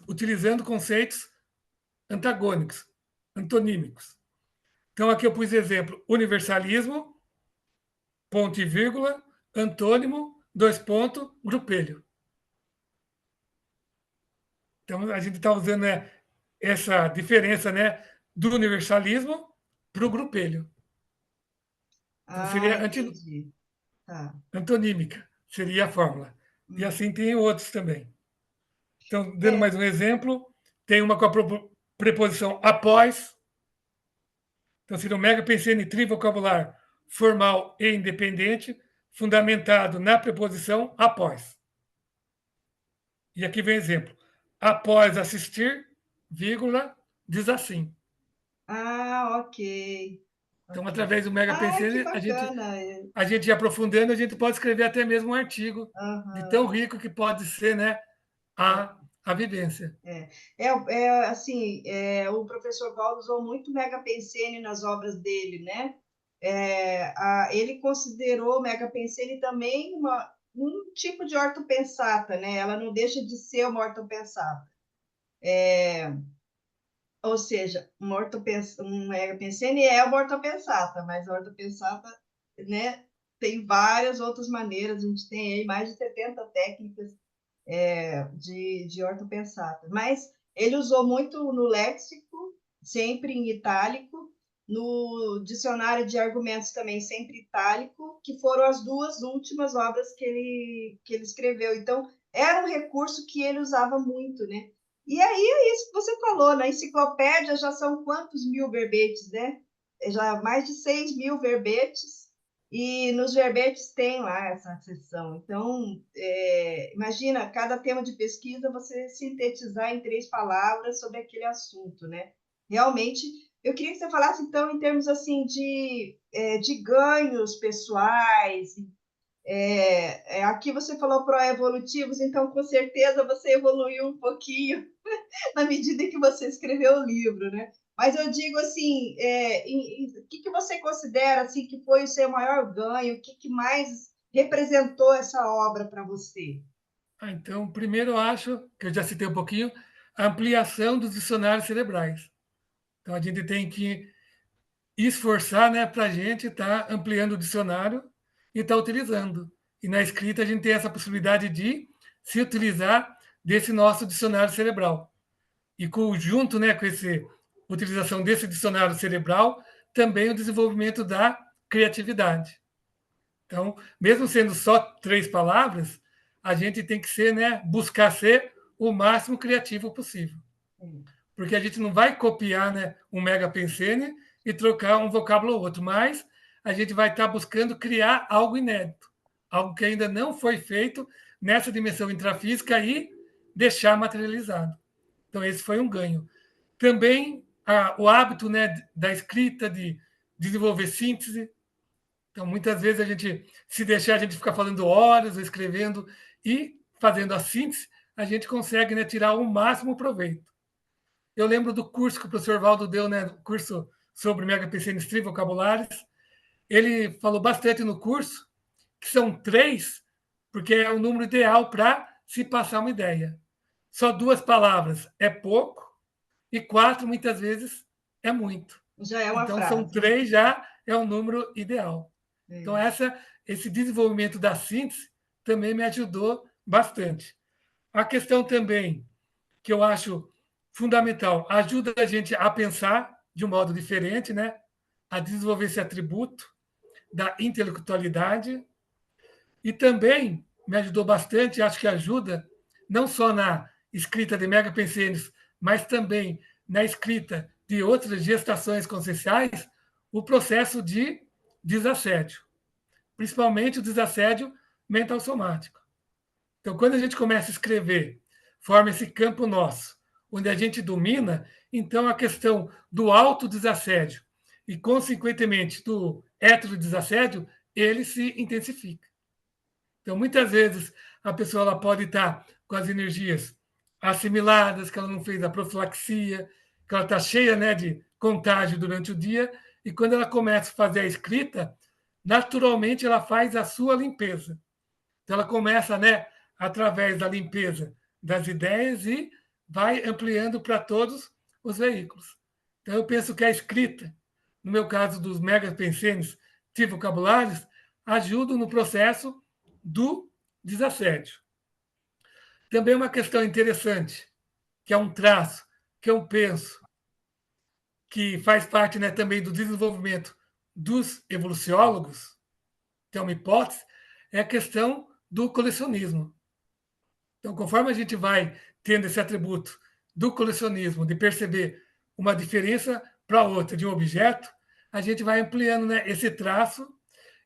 utilizando conceitos antagônicos, antonímicos. Então, aqui eu pus exemplo: universalismo, ponto e vírgula, antônimo, 2 pontos, grupelho. Então, a gente está usando, né, essa diferença, né, do universalismo para o grupelho. Então, seria entendi. Tá. antonímica, seria a fórmula. E assim tem outros também. Então, dando mais um exemplo, tem uma com a preposição após. Então, seria um mega pensene trivocabular formal e independente, fundamentado na preposição após. E aqui vem exemplo. Após assistir, vírgula, diz assim. Ok. Então, através do mega que pensene, bacana. a gente aprofundando, a gente pode escrever até mesmo um artigo de tão rico que pode ser, né, a vivência. Assim, o professor Paulo usou muito Mega Pensene nas obras dele, né? Ele considerou o Mega Pensene também um tipo de ortopensata, né? Ela não deixa de ser uma ortopensata. Ou seja, um Mega Pensene é uma ortopensata, mas a ortopensata, né, tem várias outras maneiras, a gente tem aí mais de 70 técnicas de ortopensata. Mas ele usou muito no léxico, sempre em itálico, no dicionário de argumentos também sempre itálico, que foram as 2 últimas obras que ele escreveu. Então, era um recurso que ele usava muito, né? E aí é isso que você falou, na enciclopédia já são quantos mil verbetes, né? Já mais de 6.000 verbetes, e nos verbetes tem lá essa seção. Então, imagina, cada tema de pesquisa você sintetizar em 3 palavras sobre aquele assunto, né? Realmente, eu queria que você falasse, então, em termos assim de ganhos pessoais. Aqui você falou pró-evolutivos, então, com certeza, você evoluiu um pouquinho na medida em que você escreveu o livro, né? Mas eu digo assim, o que você considera assim, que foi o seu maior ganho? O que mais representou essa obra para você? Então, primeiro eu acho, que eu já citei um pouquinho, a ampliação dos dicionários cerebrais. Então, a gente tem que esforçar, né, para a gente estar ampliando o dicionário e estar utilizando. E na escrita a gente tem essa possibilidade de se utilizar desse nosso dicionário cerebral. E junto, né, com essa utilização desse dicionário cerebral, também o desenvolvimento da criatividade. Então, mesmo sendo só 3 palavras, a gente tem que ser, né, buscar ser o máximo criativo possível. Porque a gente não vai copiar, né, um Mega Pensene e trocar um vocábulo ou outro, mas a gente vai estar buscando criar algo inédito, algo que ainda não foi feito nessa dimensão intrafísica e deixar materializado. Então, esse foi um ganho. Também o hábito, né, da escrita, de desenvolver síntese. Então, muitas vezes a gente, se deixar, a gente ficar falando horas, escrevendo e fazendo a síntese, a gente consegue, né, tirar o máximo proveito. Eu lembro do curso que o professor Valdo deu, né, curso sobre Mega PCNs Trivocabulários. Ele falou bastante no curso que são 3, porque é o número ideal para se passar uma ideia. Só 2 palavras é pouco e 4, muitas vezes, é muito. Já é uma Então, são frase. 3 já é o número ideal. Então, É. esse desenvolvimento da síntese também me ajudou bastante. A questão também, que eu acho fundamental, ajuda a gente a pensar de um modo diferente, né? A desenvolver esse atributo da intelectualidade. E também me ajudou bastante, acho que ajuda, não só na escrita de Mega Pensenes, mas também na escrita de outras gestações conscienciais, o processo de desassédio, principalmente o desassédio mental somático. Então, quando a gente começa a escrever, forma esse campo nosso, onde a gente domina, então a questão do autodesassédio e, consequentemente, do heterodesassédio, ele se intensifica. Então, muitas vezes, a pessoa ela pode estar com as energias assimiladas, que ela não fez a profilaxia, que ela está cheia, né, de contágio durante o dia, e quando ela começa a fazer a escrita, naturalmente ela faz a sua limpeza. Então, ela começa, né, através da limpeza das ideias e vai ampliando para todos os veículos. Então, eu penso que a escrita, no meu caso dos mega pensenes de vocabulários, ajuda no processo do desassédio. Também uma questão interessante, que é um traço, que eu penso, que faz parte, né, também do desenvolvimento dos evoluciólogos, que é uma hipótese, é a questão do colecionismo. Então, conforme a gente vai tendo esse atributo do colecionismo, de perceber uma diferença para outra de um objeto, a gente vai ampliando, né, esse traço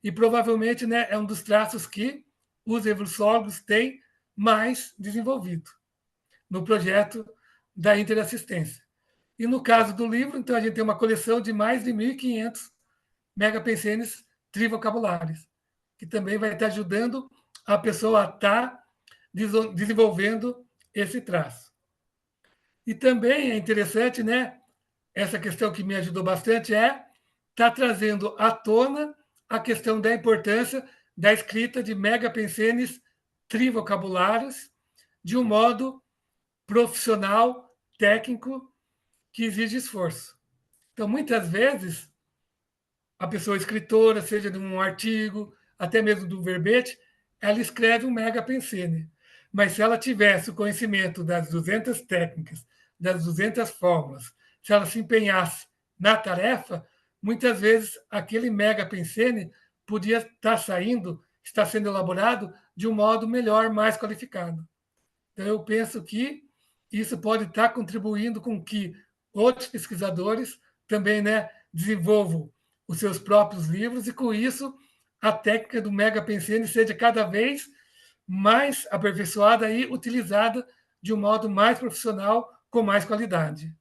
e provavelmente, né, é um dos traços que os evoluciólogos têm mais desenvolvido no projeto da interassistência. E no caso do livro, então, a gente tem uma coleção de mais de 1.500 megapensenes trivocabulares, que também vai estar ajudando a pessoa a estar desenvolvendo esse traço. E também é interessante, né? Essa questão que me ajudou bastante é estar trazendo à tona a questão da importância da escrita de megapensenes trivocabulários de um modo profissional, técnico, que exige esforço. Então, muitas vezes, a pessoa escritora, seja de um artigo, até mesmo do verbete, ela escreve um mega pensene. Mas se ela tivesse o conhecimento das 200 técnicas, das 200 fórmulas, se ela se empenhasse na tarefa, muitas vezes aquele mega pensene podia estar saindo, estar sendo elaborado de um modo melhor, mais qualificado. Então, eu penso que isso pode estar contribuindo com que outros pesquisadores também, né, desenvolvam os seus próprios livros e, com isso, a técnica do Mega Pensene seja cada vez mais aperfeiçoada e utilizada de um modo mais profissional, com mais qualidade.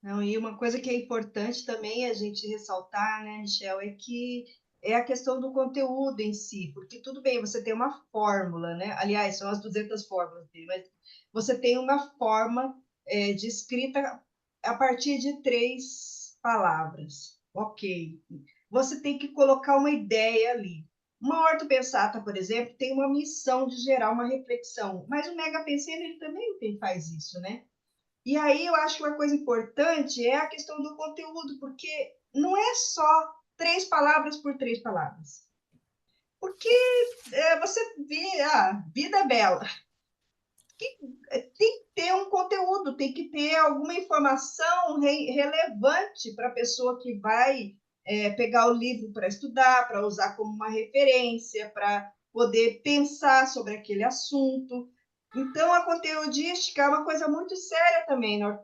Não, e uma coisa que é importante também a gente ressaltar, né, Michel, é que é a questão do conteúdo em si, porque tudo bem, você tem uma fórmula, né? Aliás, são as 200 fórmulas dele, mas você tem uma forma de escrita a partir de 3 palavras. Ok. Você tem que colocar uma ideia ali. Uma ortopensata, por exemplo, tem uma missão de gerar uma reflexão, mas o Mega Pensando ele também faz isso, né? E aí eu acho que uma coisa importante é a questão do conteúdo, porque não é só 3 palavras por 3 palavras. Porque você vê a vida é bela. Tem que ter um conteúdo, tem que ter alguma informação relevante para a pessoa que vai pegar o livro para estudar, para usar como uma referência, para poder pensar sobre aquele assunto. Então, a conteudística é uma coisa muito séria também. Eu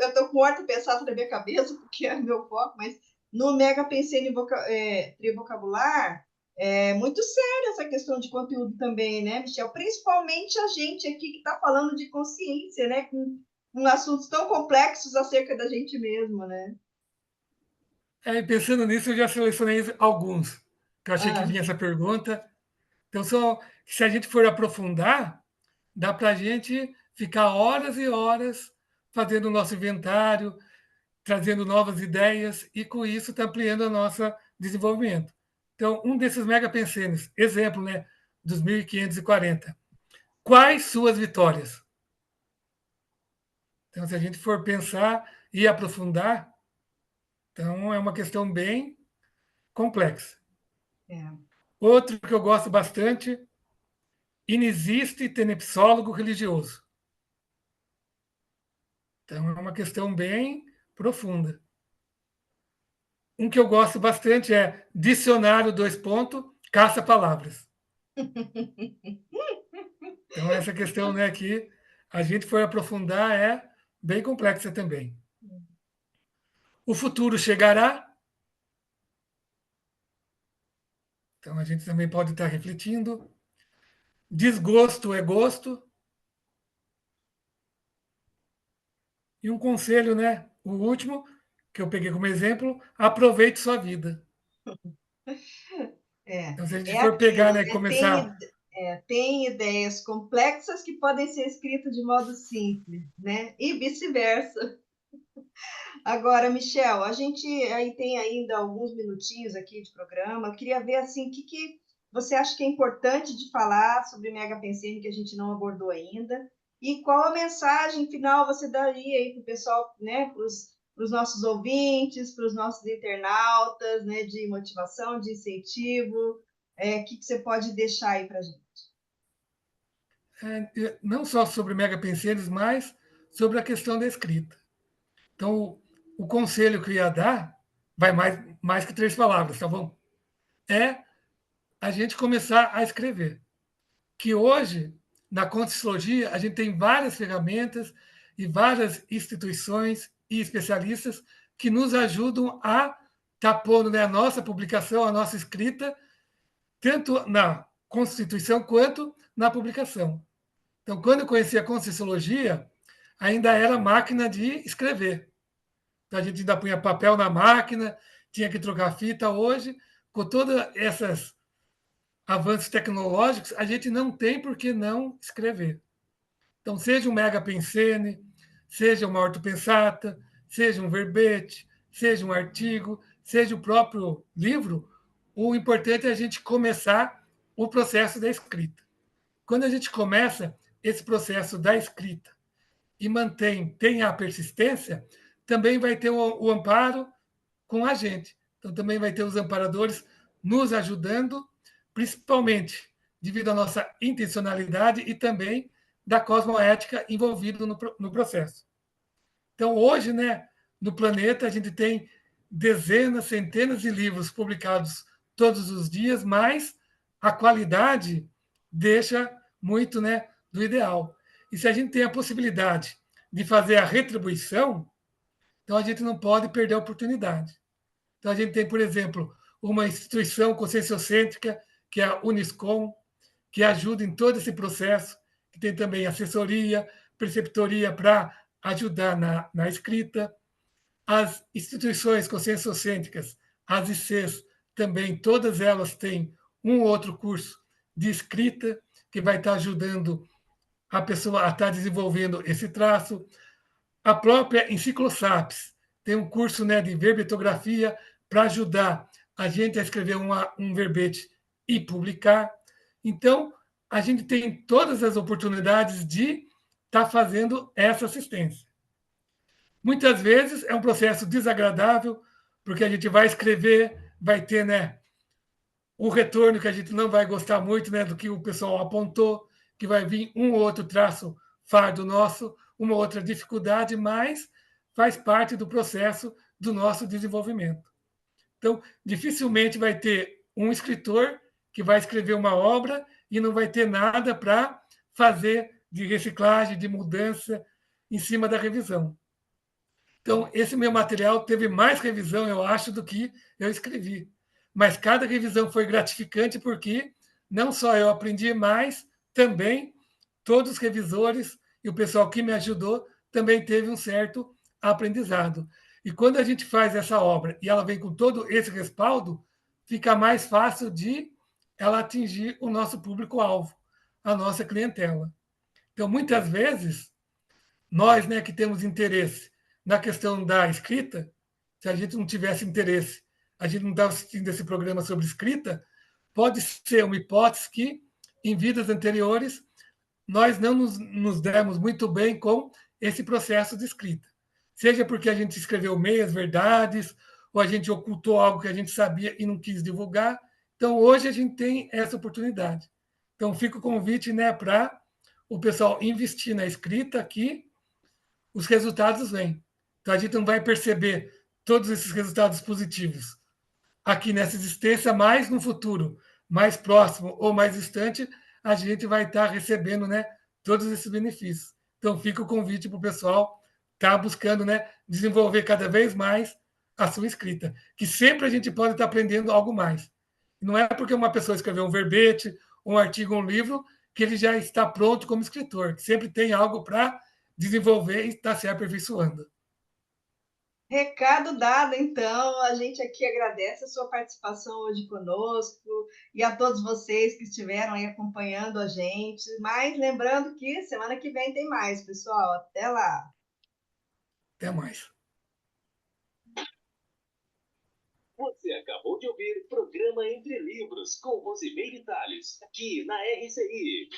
estou com ortopensata na minha cabeça, porque é meu foco, mas no Mega Pensei em Trivocabular, é muito séria essa questão de conteúdo também, né, Michel? Principalmente a gente aqui que está falando de consciência, né? Com assuntos tão complexos acerca da gente mesmo, né? Pensando nisso, eu já selecionei alguns, que eu achei que Ah, vinha essa pergunta. Então, se a gente for aprofundar, dá para a gente ficar horas e horas fazendo o nosso inventário, trazendo novas ideias e, com isso, está ampliando o nosso desenvolvimento. Então, um desses mega pensenes, exemplo, né, dos 1540. Quais suas vitórias? Então, se a gente for pensar e aprofundar, então é uma questão bem complexa. é. Outro que eu gosto bastante, inexiste tenepsólogo religioso. Então, é uma questão bem profunda. Um que eu gosto bastante é dicionário, caça-palavras. Então, essa questão, né, que a gente foi aprofundar é bem complexa também. O futuro chegará. Então, a gente também pode estar refletindo. Desgosto é gosto. E um conselho, né? O último, que eu peguei como exemplo, aproveite sua vida. É, Então, se a gente é for pegar, aquilo, né, né? começar. Tem ideias complexas que podem ser escritas de modo simples, né? E vice-versa. Agora, Michel, a gente aí tem ainda alguns minutinhos aqui de programa. Eu queria ver assim, o que você acha que é importante de falar sobre Mega Pensene que a gente não abordou ainda? E qual a mensagem final você daria aí para o pessoal, né? Para os nossos ouvintes, para os nossos internautas, né? De motivação, de incentivo. O que você pode deixar aí para a gente? Não só sobre mega penseres, mas sobre a questão da escrita. Então, o conselho que eu ia dar vai mais que 3 palavras, tá bom? É a gente começar a escrever. Que hoje, na Conscienciologia, a gente tem várias ferramentas e várias instituições e especialistas que nos ajudam a estar pondo, né, a nossa publicação, a nossa escrita, tanto na Constituição quanto na publicação. Então, quando eu conheci a Conscienciologia, ainda era máquina de escrever. Então, a gente ainda punha papel na máquina, tinha que trocar fita. Hoje, com todos esses avanços tecnológicos, a gente não tem por que não escrever. Então, seja um mega pensene, seja uma ortopensata, seja um verbete, seja um artigo, seja o próprio livro, o importante é a gente começar o processo da escrita. Quando a gente começa esse processo da escrita e tem a persistência, também vai ter o amparo com a gente. Então, também vai ter os amparadores nos ajudando, principalmente devido à nossa intencionalidade e também da cosmoética envolvida no processo. Então, hoje, né, no planeta, a gente tem dezenas, centenas de livros publicados todos os dias, mas a qualidade deixa muito, né, do ideal. E se a gente tem a possibilidade de fazer a retribuição, então a gente não pode perder a oportunidade. Então a gente tem, por exemplo, uma instituição conscienciocêntrica, que é a Uniscom, que ajuda em todo esse processo, que tem também assessoria, preceptoria para ajudar na escrita. As instituições conscienciocêntricas, as ICs, também, todas elas têm um ou outro curso de escrita, que vai estar ajudando a pessoa a estar desenvolvendo esse traço. A própria Enciclosapiens tem um curso, né, de verbetografia para ajudar a gente a escrever um verbete e publicar. Então, a gente tem todas as oportunidades de estar fazendo essa assistência. Muitas vezes é um processo desagradável, porque a gente vai escrever, vai ter, né, o retorno que a gente não vai gostar muito, né, do que o pessoal apontou, que vai vir um ou outro traço fardo nosso, uma outra dificuldade, mas faz parte do processo do nosso desenvolvimento. Então, dificilmente vai ter um escritor que vai escrever uma obra e não vai ter nada para fazer de reciclagem, de mudança em cima da revisão. Então, esse meu material teve mais revisão, eu acho, do que eu escrevi. Mas cada revisão foi gratificante porque não só eu aprendi, mas também todos os revisores e o pessoal que me ajudou também teve um certo aprendizado. E quando a gente faz essa obra e ela vem com todo esse respaldo, fica mais fácil de ela atingir o nosso público-alvo, a nossa clientela. Então, muitas vezes, nós, né, que temos interesse na questão da escrita, se a gente não tivesse interesse, a gente não estava assistindo esse programa sobre escrita, pode ser uma hipótese que, em vidas anteriores, nós não nos demos muito bem com esse processo de escrita. Seja porque a gente escreveu meias verdades, ou a gente ocultou algo que a gente sabia e não quis divulgar. Então, hoje a gente tem essa oportunidade. Então, fica o convite, né, para o pessoal investir na escrita aqui, os resultados vêm. Então, a gente não vai perceber todos esses resultados positivos aqui nessa existência, mas no futuro mais próximo ou mais distante, a gente vai estar recebendo, né, todos esses benefícios. Então, fica o convite para o pessoal estar buscando, né, desenvolver cada vez mais a sua escrita, que sempre a gente pode estar aprendendo algo mais. Não é porque uma pessoa escreveu um verbete, um artigo, um livro, que ele já está pronto como escritor. Sempre tem algo para desenvolver e estar se aperfeiçoando. Recado dado, então. A gente aqui agradece a sua participação hoje conosco e a todos vocês que estiveram aí acompanhando a gente. Mas lembrando que semana que vem tem mais, pessoal. Até lá. Até mais. Você acabou de ouvir Programa Entre Livros, com Rosimeire Salles, aqui na RCI.